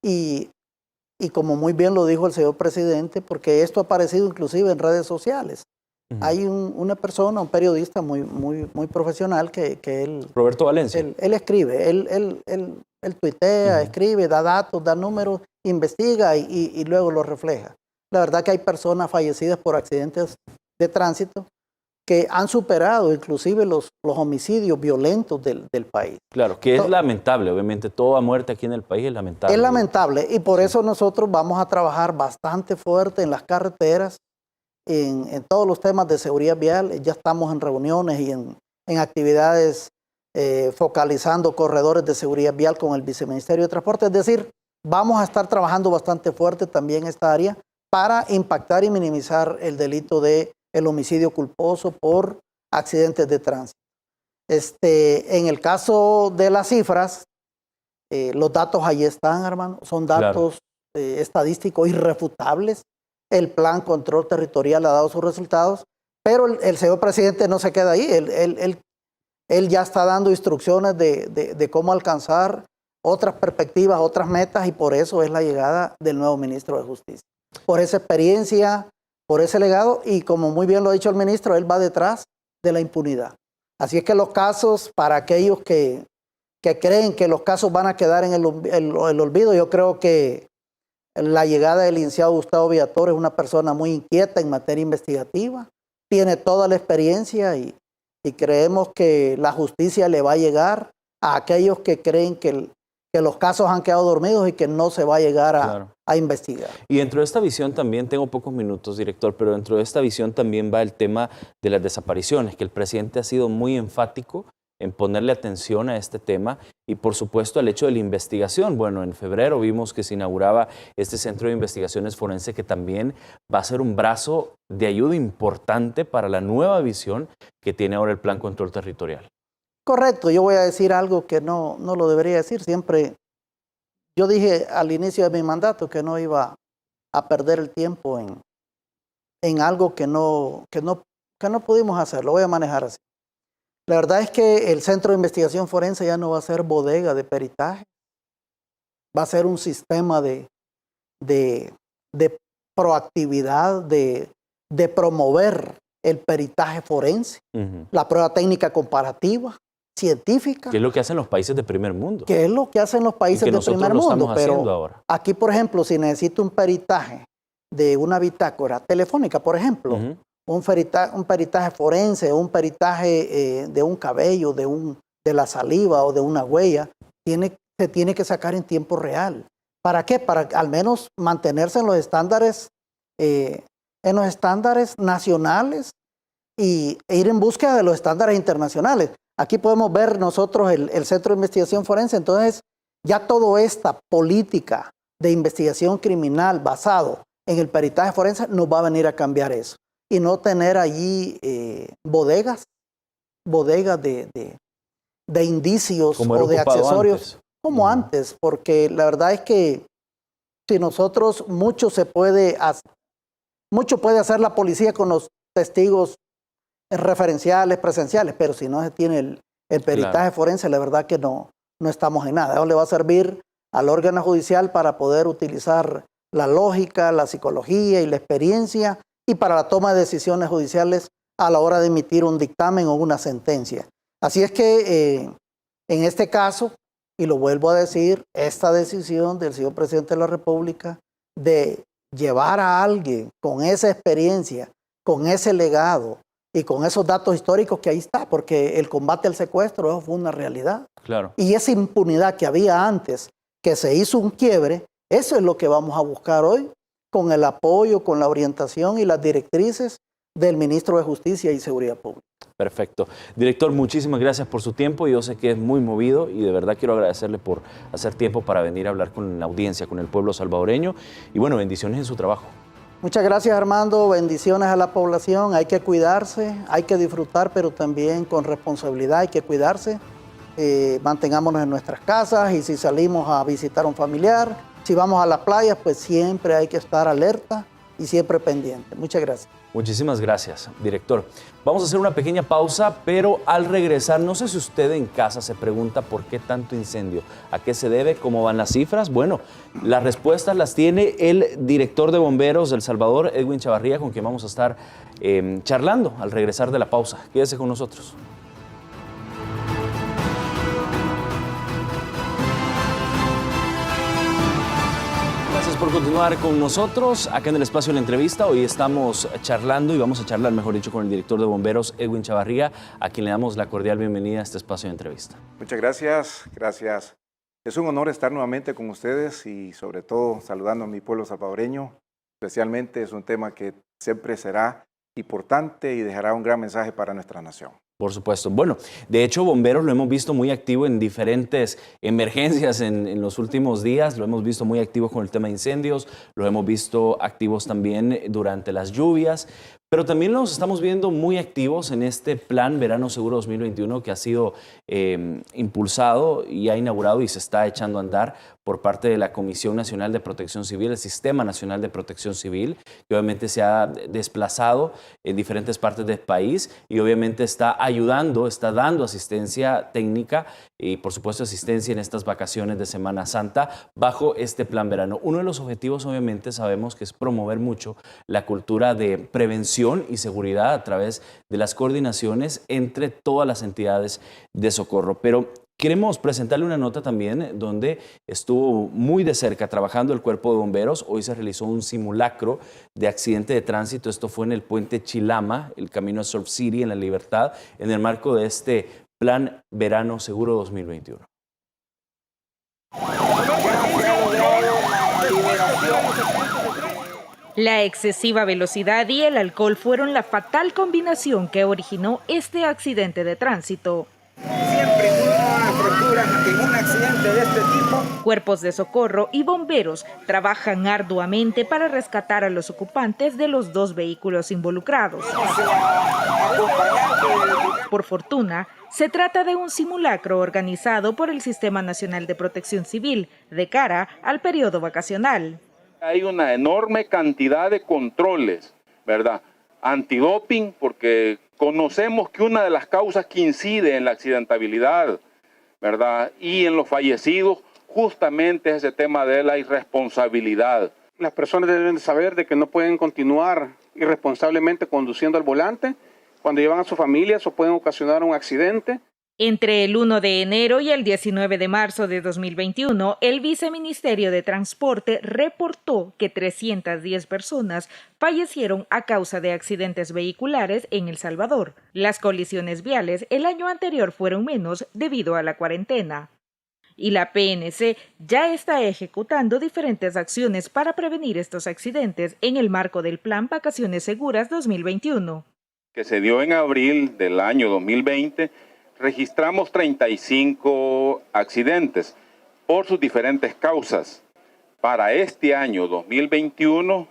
y como muy bien lo dijo el señor presidente, porque esto ha aparecido inclusive en redes sociales. Hay una persona, un periodista muy profesional que él... Roberto Valencia. Él escribe, él tuitea, escribe, da datos, da números, investiga y luego lo refleja. La verdad que hay personas fallecidas por accidentes de tránsito que han superado inclusive los homicidios violentos del país. Claro, que es lamentable, obviamente toda muerte aquí en el país es lamentable. Es lamentable y por eso nosotros vamos a trabajar bastante fuerte en las carreteras, en todos los temas de seguridad vial. Ya estamos en reuniones y en actividades focalizando corredores de seguridad vial con el Viceministerio de Transporte. Es decir, vamos a estar trabajando bastante fuerte también en esta área para impactar y minimizar el delito de el homicidio culposo por accidentes de tránsito. En el caso de las cifras, los datos ahí están, hermano, son datos estadísticos irrefutables. El Plan Control Territorial ha dado sus resultados, pero el señor presidente no se queda ahí. Él ya está dando instrucciones de cómo alcanzar otras perspectivas, otras metas, y por eso es la llegada del nuevo ministro de Justicia. Por esa experiencia, por ese legado, y como muy bien lo ha dicho el ministro, él va detrás de la impunidad. Así es que los casos, para aquellos que creen que los casos van a quedar en el olvido, yo creo que la llegada del licenciado Gustavo Villator es una persona muy inquieta en materia investigativa, tiene toda la experiencia y creemos que la justicia le va a llegar a aquellos que creen que los casos han quedado dormidos y que no se va a llegar a investigar. Y dentro de esta visión también, tengo pocos minutos, director, pero dentro de esta visión también va el tema de las desapariciones, que el presidente ha sido muy enfático en ponerle atención a este tema y por supuesto al hecho de la investigación. Bueno, en febrero vimos que se inauguraba este Centro de Investigaciones Forense, que también va a ser un brazo de ayuda importante para la nueva visión que tiene ahora el Plan Control Territorial. Correcto, yo voy a decir algo que no lo debería decir. Siempre, yo dije al inicio de mi mandato que no iba a perder el tiempo en algo que no pudimos hacer. Lo voy a manejar así. La verdad es que el Centro de Investigación Forense ya no va a ser bodega de peritaje, va a ser un sistema de proactividad, de promover el peritaje forense, la prueba técnica comparativa, científica. ¿Qué es lo que hacen los países de primer mundo? ¿Qué es lo que hacen los países de primer mundo? Pero ahora. Aquí, por ejemplo, si necesito un peritaje de una bitácora telefónica, por ejemplo, un peritaje forense, un peritaje de un cabello, de la saliva o de una huella, se tiene que sacar en tiempo real. ¿Para qué? Para al menos mantenerse en los estándares nacionales e ir en búsqueda de los estándares internacionales. Aquí podemos ver nosotros el Centro de Investigación Forense, entonces ya toda esta política de investigación criminal basado en el peritaje forense nos va a venir a cambiar eso y no tener allí bodegas de indicios o de accesorios antes. Como antes, porque la verdad es que si nosotros mucho puede hacer la policía con los testigos referenciales, presenciales, pero si no se tiene el peritaje forense, la verdad que no estamos en nada. Eso le va a servir al órgano judicial para poder utilizar la lógica, la psicología y la experiencia y para la toma de decisiones judiciales a la hora de emitir un dictamen o una sentencia. Así es que en este caso, y lo vuelvo a decir, esta decisión del señor presidente de la República de llevar a alguien con esa experiencia, con ese legado y con esos datos históricos que ahí está, porque el combate al secuestro eso fue una realidad. Claro. Y esa impunidad que había antes, que se hizo un quiebre, eso es lo que vamos a buscar hoy con el apoyo, con la orientación y las directrices del ministro de Justicia y Seguridad Pública. Perfecto. Director, muchísimas gracias por su tiempo. Yo sé que es muy movido y de verdad quiero agradecerle por hacer tiempo para venir a hablar con la audiencia, con el pueblo salvadoreño. Y bueno, bendiciones en su trabajo. Muchas gracias, Armando. Bendiciones a la población. Hay que cuidarse, hay que disfrutar, pero también con responsabilidad hay que cuidarse. Mantengámonos en nuestras casas y si salimos a visitar a un familiar, si vamos a las playas, pues siempre hay que estar alerta y siempre pendiente. Muchas gracias. Muchísimas gracias, director. Vamos a hacer una pequeña pausa, pero al regresar, no sé si usted en casa se pregunta por qué tanto incendio, a qué se debe, cómo van las cifras. Bueno, las respuestas las tiene el director de bomberos de El Salvador, Edwin Chavarría, con quien vamos a estar charlando al regresar de la pausa. Quédese con nosotros. Por continuar con nosotros acá en el espacio de la entrevista. Hoy estamos charlando y vamos a charlar, mejor dicho, con el director de bomberos, Edwin Chavarría, a quien le damos la cordial bienvenida a este espacio de entrevista. Muchas gracias, gracias. Es un honor estar nuevamente con ustedes y sobre todo saludando a mi pueblo salvadoreño. Especialmente es un tema que siempre será importante y dejará un gran mensaje para nuestra nación. Por supuesto. Bueno, de hecho, bomberos lo hemos visto muy activo en diferentes emergencias en los últimos días. Lo hemos visto muy activo con el tema de incendios, lo hemos visto activos también durante las lluvias, pero también los estamos viendo muy activos en este Plan Verano Seguro 2021 que ha sido impulsado y ha inaugurado y se está echando a andar por parte de la Comisión Nacional de Protección Civil, el Sistema Nacional de Protección Civil, que obviamente se ha desplazado en diferentes partes del país y obviamente está ayudando, está dando asistencia técnica y por supuesto asistencia en estas vacaciones de Semana Santa bajo este Plan Verano. Uno de los objetivos obviamente sabemos que es promover mucho la cultura de prevención y seguridad a través de las coordinaciones entre todas las entidades de socorro. Pero queremos presentarle una nota también donde estuvo muy de cerca trabajando el Cuerpo de Bomberos. Hoy se realizó un simulacro de accidente de tránsito. Esto fue en el puente Chilama, el camino a Surf City, en La Libertad, en el marco de este Plan Verano Seguro 2021. La excesiva velocidad y el alcohol fueron la fatal combinación que originó este accidente de tránsito. Siempre una fractura en un accidente de este tipo. Cuerpos de socorro y bomberos trabajan arduamente para rescatar a los ocupantes de los dos vehículos involucrados. Por fortuna, se trata de un simulacro organizado por el Sistema Nacional de Protección Civil de cara al periodo vacacional. Hay una enorme cantidad de controles, ¿verdad? Antidoping, porque conocemos que una de las causas que incide en la accidentabilidad, ¿verdad? Y en los fallecidos, justamente es ese tema de la irresponsabilidad. Las personas deben saber de que no pueden continuar irresponsablemente conduciendo al volante. Cuando llevan a sus familias o pueden ocasionar un accidente. Entre el 1 de enero y el 19 de marzo de 2021, el Viceministerio de Transporte reportó que 310 personas fallecieron a causa de accidentes vehiculares en El Salvador. Las colisiones viales el año anterior fueron menos debido a la cuarentena. Y la PNC ya está ejecutando diferentes acciones para prevenir estos accidentes en el marco del Plan Vacaciones Seguras 2021. Que se dio en abril del año 2020, registramos 35 accidentes por sus diferentes causas. Para este año 2021,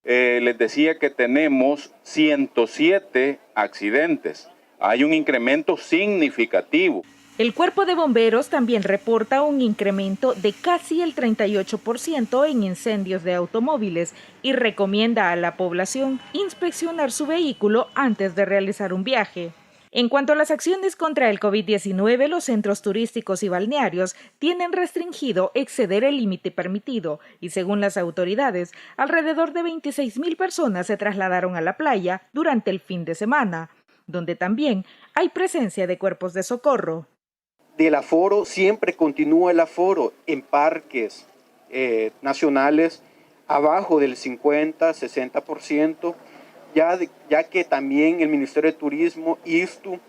les decía que tenemos 107 accidentes. Hay un incremento significativo. El Cuerpo de Bomberos también reporta un incremento de casi el 38% en incendios de automóviles y recomienda a la población inspeccionar su vehículo antes de realizar un viaje. En cuanto a las acciones contra el COVID-19, los centros turísticos y balnearios tienen restringido exceder el límite permitido y, según las autoridades, alrededor de 26,000 personas se trasladaron a la playa durante el fin de semana, donde también hay presencia de cuerpos de socorro. Del aforo siempre continúa el aforo en parques nacionales abajo del 50-60%, ya que también el Ministerio de Turismo, ISTU,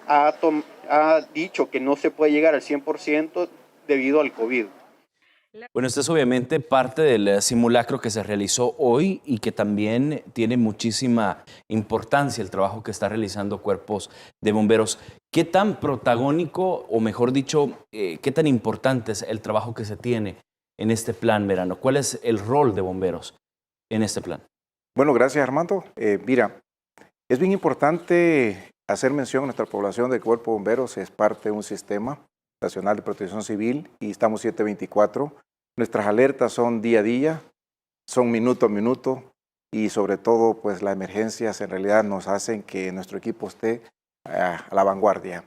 ha dicho que no se puede llegar al 100% debido al COVID. Bueno, esto es obviamente parte del simulacro que se realizó hoy y que también tiene muchísima importancia el trabajo que está realizando Cuerpos de Bomberos. ¿Qué tan protagónico, o mejor dicho, qué tan importante es el trabajo que se tiene en este plan verano? ¿Cuál es el rol de bomberos en este plan? Bueno, gracias Armando. Mira, es bien importante hacer mención a nuestra población de Cuerpo de Bomberos. Es parte de un sistema nacional de protección civil y estamos 7/24. Nuestras alertas son día a día, son minuto a minuto y sobre todo pues las emergencias en realidad nos hacen que nuestro equipo esté a la vanguardia.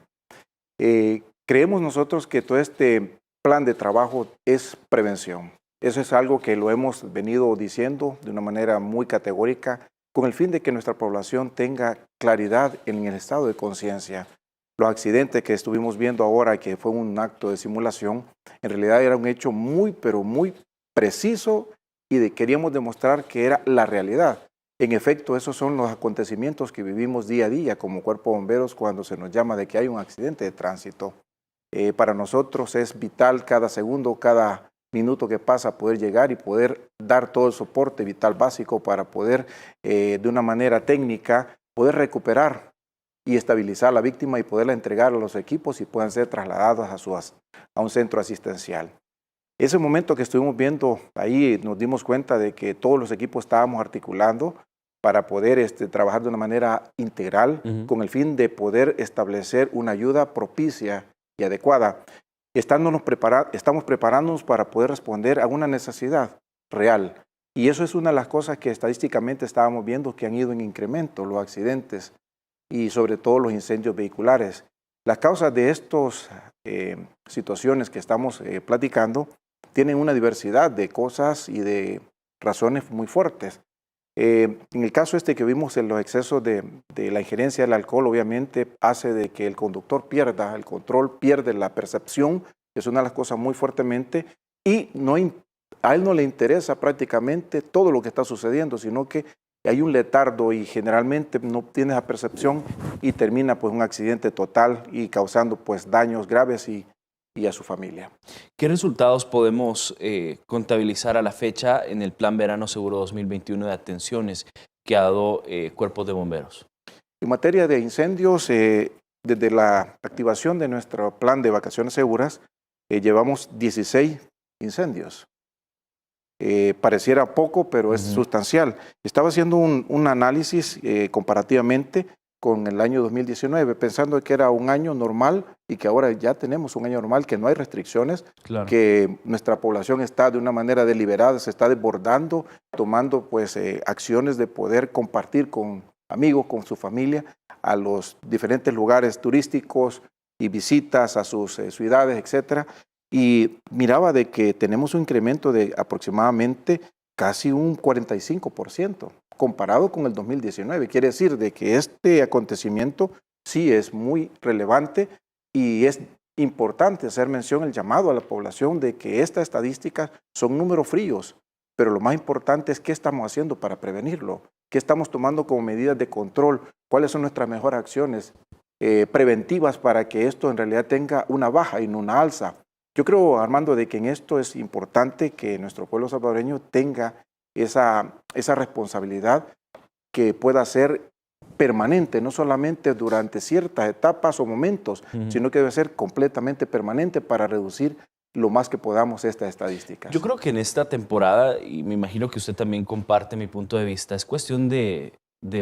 Creemos nosotros que todo este plan de trabajo es prevención. Eso es algo que lo hemos venido diciendo de una manera muy categórica con el fin de que nuestra población tenga claridad en el estado de conciencia. Los accidentes que estuvimos viendo ahora, que fue un acto de simulación, en realidad era un hecho muy, pero muy preciso y queríamos demostrar que era la realidad. En efecto, esos son los acontecimientos que vivimos día a día como Cuerpo de Bomberos cuando se nos llama de que hay un accidente de tránsito. Para nosotros es vital cada segundo, cada minuto que pasa poder llegar y poder dar todo el soporte vital básico para poder, de una manera técnica, poder recuperar y estabilizar a la víctima y poderla entregar a los equipos y puedan ser trasladados a un centro asistencial. Ese momento que estuvimos viendo ahí nos dimos cuenta de que todos los equipos estábamos articulando para poder trabajar de una manera integral con el fin de poder establecer una ayuda propicia y adecuada. Estamos preparándonos para poder responder a una necesidad real. Y eso es una de las cosas que estadísticamente estábamos viendo que han ido en incremento, los accidentes y sobre todo los incendios vehiculares. Las causas de estas situaciones que estamos platicando tienen una diversidad de cosas y de razones muy fuertes. En el caso que vimos en los excesos de la injerencia del alcohol, obviamente hace de que el conductor pierda el control, pierde la percepción, que es una de las cosas muy fuertemente, y a él no le interesa prácticamente todo lo que está sucediendo, sino que hay un letardo y generalmente no tiene esa percepción y termina pues un accidente total y causando pues daños graves y a su familia. ¿Qué resultados podemos contabilizar a la fecha en el Plan Verano Seguro 2021 de atenciones que ha dado Cuerpos de Bomberos? En materia de incendios, desde la activación de nuestro plan de vacaciones seguras, llevamos 16 incendios. Pareciera poco, pero es sustancial. Estaba haciendo un análisis comparativamente con el año 2019, pensando que era un año normal y que ahora ya tenemos un año normal, que no hay restricciones, claro, que nuestra población está de una manera deliberada, se está desbordando, tomando pues acciones de poder compartir con amigos, con su familia, a los diferentes lugares turísticos y visitas a sus ciudades, etcétera. Y miraba de que tenemos un incremento de aproximadamente casi un 45%, comparado con el 2019. Quiere decir de que este acontecimiento sí es muy relevante y es importante hacer mención, el llamado a la población de que estas estadísticas son números fríos, pero lo más importante es qué estamos haciendo para prevenirlo, qué estamos tomando como medidas de control, cuáles son nuestras mejores acciones preventivas para que esto en realidad tenga una baja y no una alza. Yo creo, Armando, de que en esto es importante que nuestro pueblo salvadoreño tenga esa responsabilidad que pueda ser permanente, no solamente durante ciertas etapas o momentos, sino que debe ser completamente permanente para reducir lo más que podamos estas estadísticas. Yo creo que en esta temporada, y me imagino que usted también comparte mi punto de vista, es cuestión de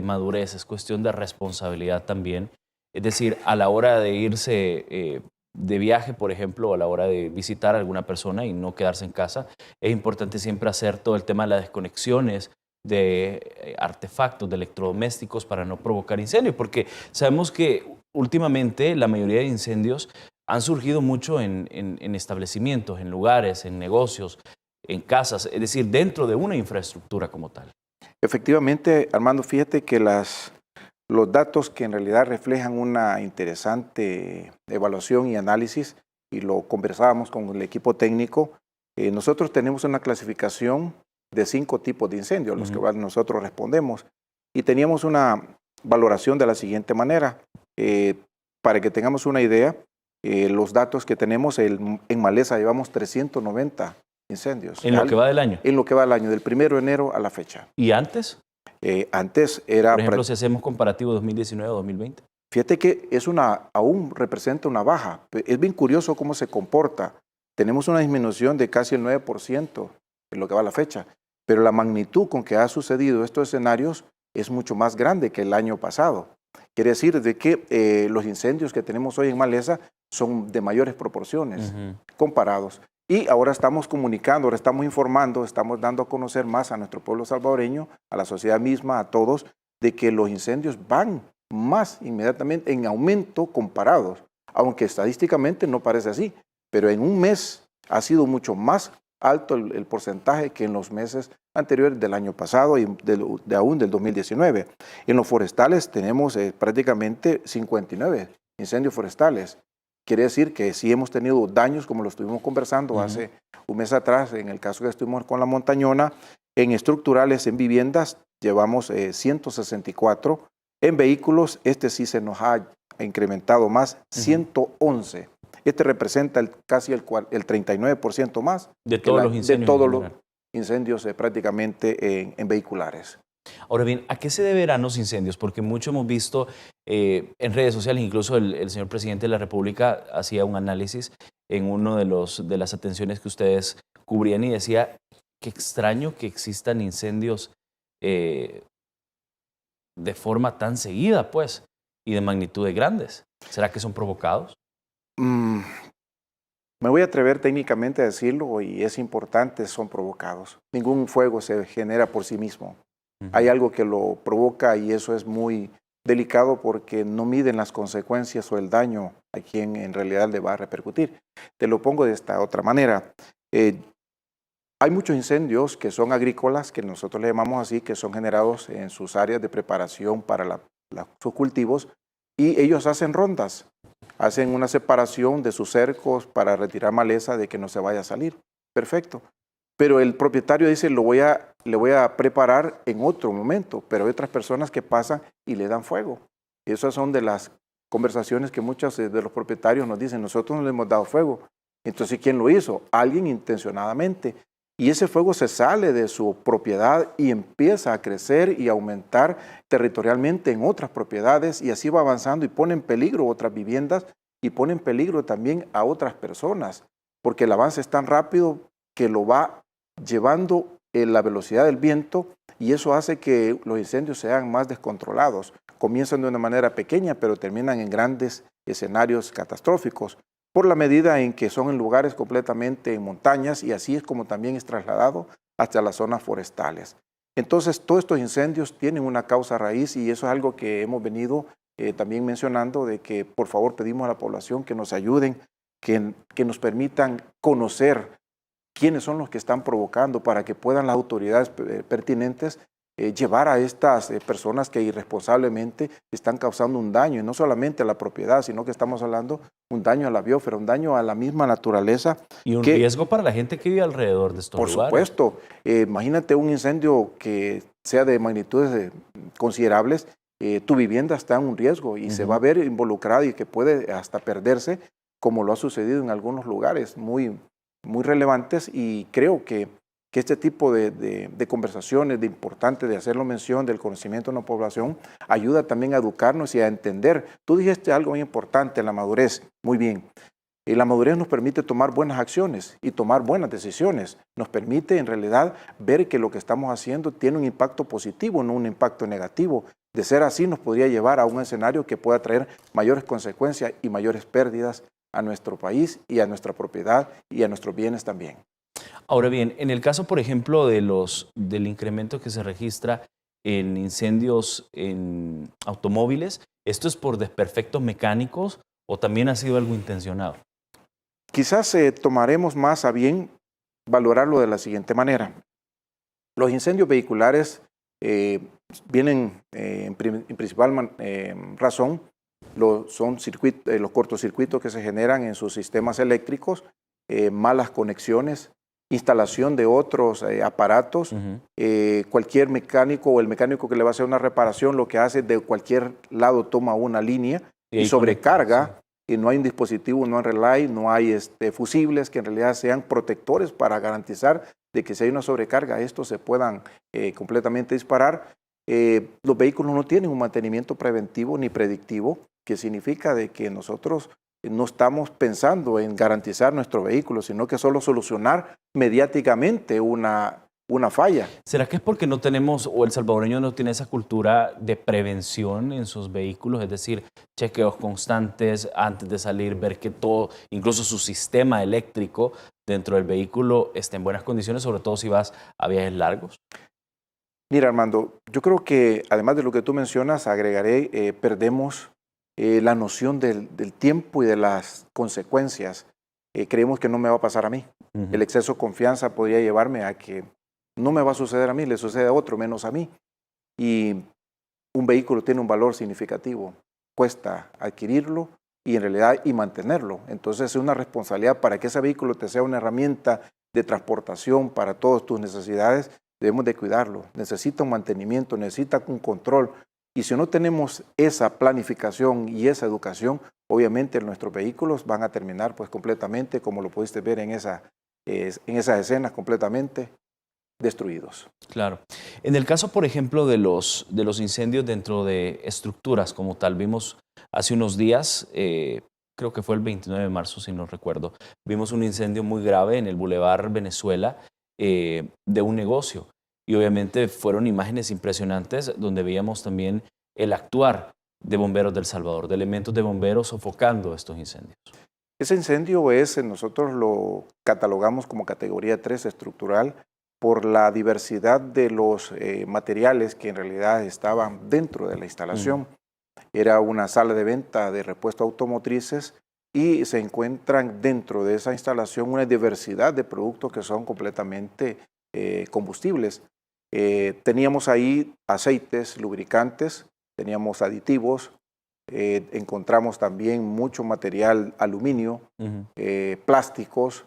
madurez, es cuestión de responsabilidad también. Es decir, a la hora de irse de viaje, por ejemplo, o a la hora de visitar a alguna persona y no quedarse en casa, es importante siempre hacer todo el tema de las desconexiones, de artefactos, de electrodomésticos para no provocar incendios, porque sabemos que últimamente la mayoría de incendios han surgido mucho en establecimientos, en lugares, en negocios, en casas, es decir, dentro de una infraestructura como tal. Efectivamente, Armando, fíjate que los datos que en realidad reflejan una interesante evaluación y análisis, y lo conversábamos con el equipo técnico, nosotros tenemos una clasificación de 5 tipos de incendios, los que nosotros respondemos, y teníamos una valoración de la siguiente manera. Para que tengamos una idea, los datos que tenemos en Maleza llevamos 390 incendios. ¿En lo que va del año? En lo que va del año, del 1 de enero a la fecha. ¿Y antes? Antes era... Por ejemplo, si hacemos comparativo 2019-2020. Fíjate que aún representa una baja. Es bien curioso cómo se comporta. Tenemos una disminución de casi el 9% en lo que va a la fecha, pero la magnitud con que ha sucedido estos escenarios es mucho más grande que el año pasado. Quiere decir de que los incendios que tenemos hoy en Maleza son de mayores proporciones comparados. Y ahora estamos comunicando, ahora estamos informando, estamos dando a conocer más a nuestro pueblo salvadoreño, a la sociedad misma, a todos, de que los incendios van más inmediatamente en aumento comparados, aunque estadísticamente no parece así, pero en un mes ha sido mucho más alto el porcentaje que en los meses anteriores del año pasado y aún del 2019. En los forestales tenemos prácticamente 59 incendios forestales. Quiere decir que sí hemos tenido daños, como lo estuvimos conversando hace un mes atrás, en el caso que estuvimos con la Montañona, en estructurales, en viviendas, llevamos 164. En vehículos, sí se nos ha incrementado más, 111. Este representa casi el 39% más de todos los incendios. De todos los incendios prácticamente en vehiculares. Ahora bien, ¿a qué se deberán los incendios? Porque mucho hemos visto en redes sociales, incluso el señor presidente de la República hacía un análisis en uno de las atenciones que ustedes cubrían y decía, qué extraño que existan incendios de forma tan seguida, pues, y de magnitudes grandes. ¿Será que son provocados? Me voy a atrever técnicamente a decirlo, y es importante, son provocados. Ningún fuego se genera por sí mismo. Hay algo que lo provoca y eso es muy delicado porque no miden las consecuencias o el daño a quien en realidad le va a repercutir. Te lo pongo de esta otra manera. Hay muchos incendios que son agrícolas, que nosotros le llamamos así, que son generados en sus áreas de preparación para sus cultivos, y ellos hacen rondas, hacen una separación de sus cercos para retirar maleza de que no se vaya a salir. Perfecto. Pero el propietario dice, le voy a preparar en otro momento, pero hay otras personas que pasan y le dan fuego. Y esas son de las conversaciones que muchos de los propietarios nos dicen, nosotros no le hemos dado fuego. Entonces, ¿quién lo hizo? Alguien intencionadamente. Y ese fuego se sale de su propiedad y empieza a crecer y aumentar territorialmente en otras propiedades, y así va avanzando y pone en peligro otras viviendas y pone en peligro también a otras personas, porque el avance es tan rápido que lo va llevando en la velocidad del viento, y eso hace que los incendios sean más descontrolados. Comienzan de una manera pequeña, pero terminan en grandes escenarios catastróficos, por la medida en que son en lugares completamente en montañas, y así es como también es trasladado hasta las zonas forestales. Entonces, todos estos incendios tienen una causa raíz, y eso es algo que hemos venido también mencionando, de que por favor pedimos a la población que nos ayuden, que nos permitan conocer quiénes son los que están provocando, para que puedan las autoridades pertinentes llevar a estas personas que irresponsablemente están causando un daño, y no solamente a la propiedad, sino que estamos hablando un daño a la biosfera, un daño a la misma naturaleza. Y un riesgo para la gente que vive alrededor de estos lugares. Por supuesto. Imagínate un incendio que sea de magnitudes considerables, tu vivienda está en un riesgo y se va a ver involucrada y que puede hasta perderse. como lo ha sucedido en algunos lugares muy relevantes, y creo que este tipo de conversaciones, de importante, de hacerlo mención del conocimiento de la población, ayuda también a educarnos y a entender. Tú dijiste algo muy importante, la madurez, muy bien. Y la madurez nos permite tomar buenas acciones y tomar buenas decisiones. Nos permite en realidad ver que lo que estamos haciendo tiene un impacto positivo, no un impacto negativo. De ser así, nos podría llevar a un escenario que pueda traer mayores consecuencias y mayores pérdidas a nuestro país y a nuestra propiedad y a nuestros bienes también. Ahora bien, en el caso, por ejemplo, del incremento que se registra en incendios en automóviles, ¿esto es por desperfectos mecánicos o también ha sido algo intencionado? Quizás tomaremos más a bien valorarlo de la siguiente manera. Los incendios vehiculares vienen en principal razón, son los cortocircuitos que se generan en sus sistemas eléctricos, malas conexiones, instalación de otros aparatos. Cualquier mecánico o el mecánico que le va a hacer una reparación, lo que hace de cualquier lado toma una línea y sobrecarga. Y no hay un dispositivo, no hay relay, no hay fusibles que en realidad sean protectores para garantizar de que si hay una sobrecarga, estos se puedan completamente disparar. Los vehículos no tienen un mantenimiento preventivo ni predictivo, que significa de que nosotros no estamos pensando en garantizar nuestro vehículo, sino que solo solucionar mediáticamente una falla. ¿Será que es porque no tenemos, o el salvadoreño no tiene esa cultura de prevención en sus vehículos? Es decir, chequeos constantes antes de salir, ver que todo, incluso su sistema eléctrico dentro del vehículo esté en buenas condiciones, sobre todo si vas a viajes largos. Mira, Armando, yo creo que además de lo que tú mencionas, agregaré, perdemos la noción del tiempo y de las consecuencias. Creemos que no me va a pasar a mí. El exceso de confianza podría llevarme a que no me va a suceder a mí, le sucede a otro menos a mí. Y un vehículo tiene un valor significativo, cuesta adquirirlo y en realidad y mantenerlo. Entonces es una responsabilidad para que ese vehículo te sea una herramienta de transportación para todas tus necesidades. Debemos de cuidarlo, necesita un mantenimiento, necesita un control. Y si no tenemos esa planificación y esa educación, obviamente nuestros vehículos van a terminar pues completamente, como lo pudiste ver en esas escenas, completamente destruidos. Claro. En el caso, por ejemplo, de los incendios dentro de estructuras como tal, vimos hace unos días, creo que fue el 29 de marzo, si no recuerdo, vimos un incendio muy grave en el Boulevard Venezuela de un negocio. Y obviamente fueron imágenes impresionantes donde veíamos también el actuar de bomberos del Salvador, de elementos de bomberos sofocando estos incendios. Ese incendio nosotros lo catalogamos como categoría 3 estructural por la diversidad de los materiales que en realidad estaban dentro de la instalación. Era una sala de venta de repuestos automotrices y se encuentran dentro de esa instalación una diversidad de productos que son completamente combustibles. Teníamos ahí aceites, lubricantes, teníamos aditivos, encontramos también mucho material aluminio, plásticos,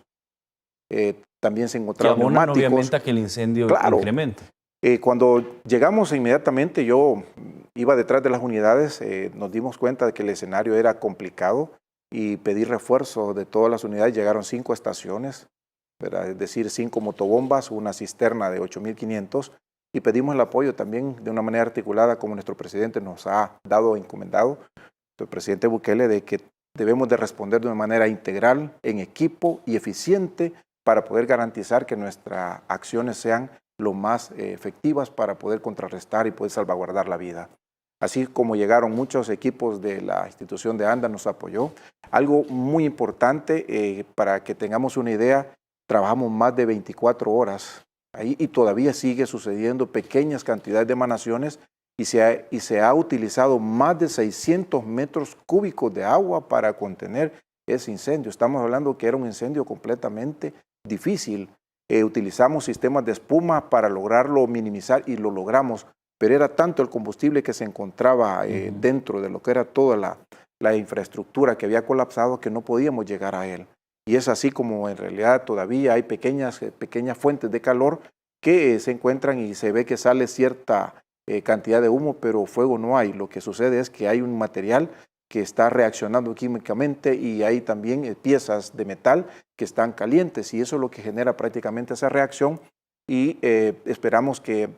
también se encontraban neumáticos. Obviamente a que el incendio incremente. Cuando llegamos inmediatamente, yo iba detrás de las unidades, nos dimos cuenta de que el escenario era complicado y pedí refuerzo de todas las unidades. Llegaron 5 estaciones, ¿verdad? Es decir, 5 motobombas, una cisterna de 8.500 y pedimos el apoyo también de una manera articulada como nuestro presidente nos ha dado encomendado, el presidente Bukele, de que debemos de responder de una manera integral, en equipo y eficiente para poder garantizar que nuestras acciones sean lo más efectivas para poder contrarrestar y poder salvaguardar la vida. Así como llegaron muchos equipos de la institución de ANDA, nos apoyó. Algo muy importante, para que tengamos una idea, trabajamos más de 24 horas ahí y todavía sigue sucediendo pequeñas cantidades de emanaciones y se ha utilizado más de 600 metros cúbicos de agua para contener ese incendio. Estamos hablando que era un incendio completamente difícil. Utilizamos sistemas de espuma para lograrlo minimizar y lo logramos, pero era tanto el combustible que se encontraba dentro de lo que era toda la infraestructura que había colapsado que no podíamos llegar a él. Y es así como en realidad todavía hay pequeñas fuentes de calor que se encuentran y se ve que sale cierta cantidad de humo, pero fuego no hay. Lo que sucede es que hay un material que está reaccionando químicamente y hay también piezas de metal que están calientes y eso es lo que genera prácticamente esa reacción y esperamos que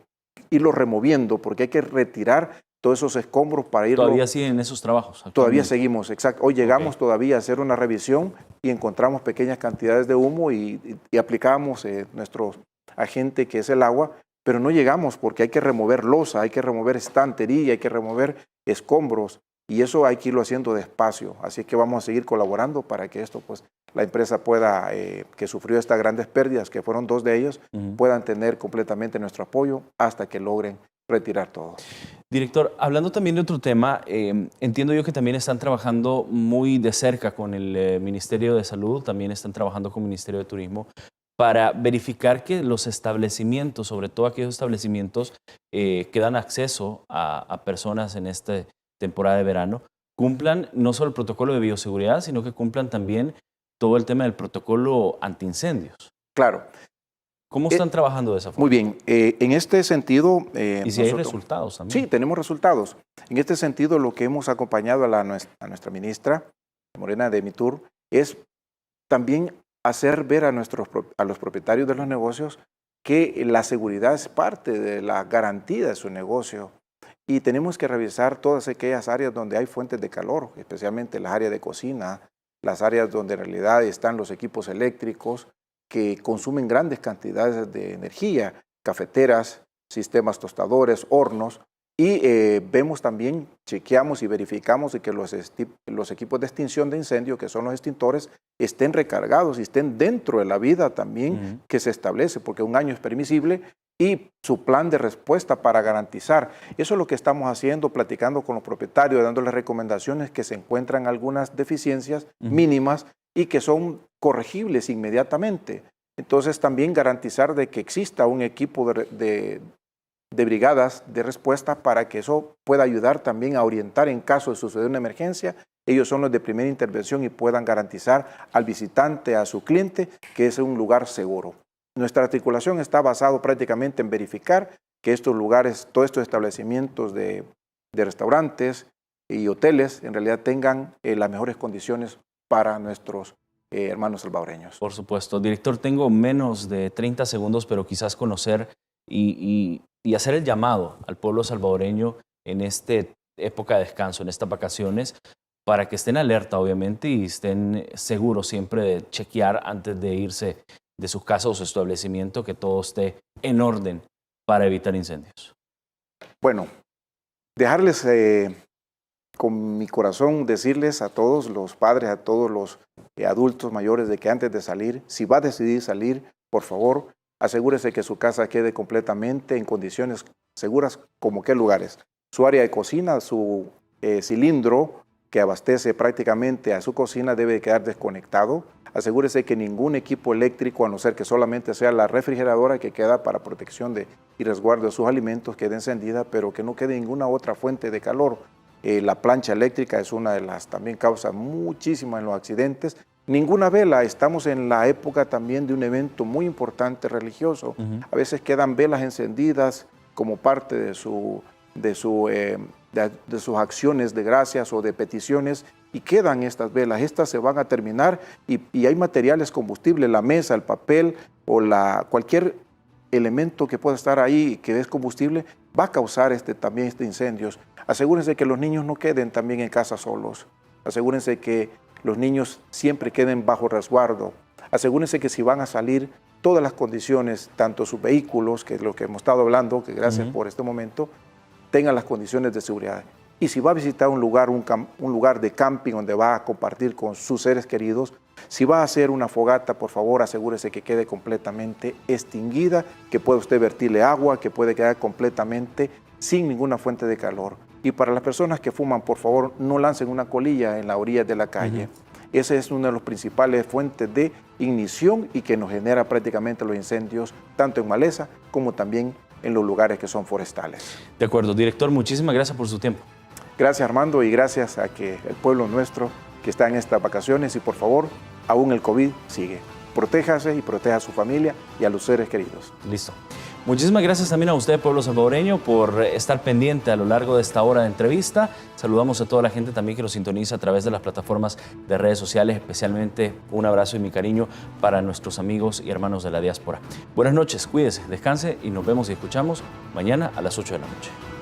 irlo removiendo porque hay que retirar todos esos escombros para irlo... ¿Todavía siguen esos trabajos? Todavía seguimos, exacto. Hoy llegamos todavía a hacer una revisión y encontramos pequeñas cantidades de humo y aplicamos nuestro agente que es el agua, pero no llegamos porque hay que remover losa, hay que remover estantería, hay que remover escombros y eso hay que irlo haciendo despacio. Así que vamos a seguir colaborando para que esto, pues, la empresa pueda, que sufrió estas grandes pérdidas, que fueron 2 de ellos, puedan tener completamente nuestro apoyo hasta que logren retirar todo. Director, hablando también de otro tema, entiendo yo que también están trabajando muy de cerca con el Ministerio de Salud, también están trabajando con el Ministerio de Turismo para verificar que los establecimientos, sobre todo aquellos establecimientos que dan acceso a personas en esta temporada de verano, cumplan no solo el protocolo de bioseguridad, sino que cumplan también todo el tema del protocolo antiincendios. Claro. ¿Cómo están trabajando de esa forma? Muy bien. En este sentido... ¿Y si hay resultados también? Sí, tenemos resultados. En este sentido, lo que hemos acompañado a nuestra ministra, Morena de Mitur, es también hacer ver a los propietarios de los negocios que la seguridad es parte de la garantía de su negocio. Y tenemos que revisar todas aquellas áreas donde hay fuentes de calor, especialmente las áreas de cocina, las áreas donde en realidad están los equipos eléctricos que consumen grandes cantidades de energía, cafeteras, sistemas tostadores, hornos, y vemos también, chequeamos y verificamos de que los equipos de extinción de incendio, que son los extintores, estén recargados y estén dentro de la vida también que se establece, porque 1 año es permisible, y su plan de respuesta para garantizar. Eso es lo que estamos haciendo, platicando con los propietarios, dándoles recomendaciones que se encuentran algunas deficiencias mínimas y que son corregibles inmediatamente. Entonces también garantizar de que exista un equipo de brigadas de respuesta para que eso pueda ayudar también a orientar en caso de suceder una emergencia. Ellos son los de primera intervención y puedan garantizar al visitante, a su cliente, que es un lugar seguro. Nuestra articulación está basada prácticamente en verificar que estos lugares, todos estos establecimientos de restaurantes y hoteles en realidad tengan las mejores condiciones para nuestros hermanos salvadoreños. Por supuesto. Director, tengo menos de 30 segundos, pero quizás conocer y hacer el llamado al pueblo salvadoreño en esta época de descanso, en estas vacaciones, para que estén alerta, obviamente, y estén seguros siempre de chequear antes de irse de sus casas o su establecimiento, que todo esté en orden para evitar incendios. Bueno, dejarles con mi corazón decirles a todos los padres, a todos los adultos mayores de que antes de salir, si va a decidir salir, por favor, asegúrese que su casa quede completamente en condiciones seguras, como qué lugares. Su área de cocina, su cilindro que abastece prácticamente a su cocina debe quedar desconectado. Asegúrese que ningún equipo eléctrico, a no ser que solamente sea la refrigeradora que queda para protección y resguardo de sus alimentos, quede encendida, pero que no quede ninguna otra fuente de calor. La plancha eléctrica es una de las también causa muchísimas en los accidentes. Ninguna vela, estamos en la época también de un evento muy importante religioso. A veces quedan velas encendidas como parte de sus acciones de gracias o de peticiones y quedan estas velas. Estas se van a terminar y hay materiales combustibles, la mesa, el papel o cualquier elemento que pueda estar ahí que es combustible va a causar también incendios. Asegúrense que los niños no queden también en casa solos. Asegúrense que los niños siempre queden bajo resguardo. Asegúrense que si van a salir, todas las condiciones, tanto sus vehículos, que es lo que hemos estado hablando, que gracias por este momento, tengan las condiciones de seguridad. Y si va a visitar un lugar de camping donde va a compartir con sus seres queridos, si va a hacer una fogata, por favor, asegúrese que quede completamente extinguida, que pueda usted vertirle agua, que puede quedar completamente sin ninguna fuente de calor. Y para las personas que fuman, por favor, no lancen una colilla en la orilla de la calle. Esa es una de las principales fuentes de ignición y que nos genera prácticamente los incendios, tanto en maleza como también en los lugares que son forestales. De acuerdo. Director, muchísimas gracias por su tiempo. Gracias, Armando, y gracias a que el pueblo nuestro que está en estas vacaciones y por favor, aún el COVID sigue. Protéjase y proteja a su familia y a los seres queridos. Listo. Muchísimas gracias también a usted, pueblo salvadoreño, por estar pendiente a lo largo de esta hora de entrevista. Saludamos a toda la gente también que nos sintoniza a través de las plataformas de redes sociales, especialmente un abrazo y mi cariño para nuestros amigos y hermanos de la diáspora. Buenas noches, cuídese, descanse y nos vemos y escuchamos mañana a las 8 de la noche.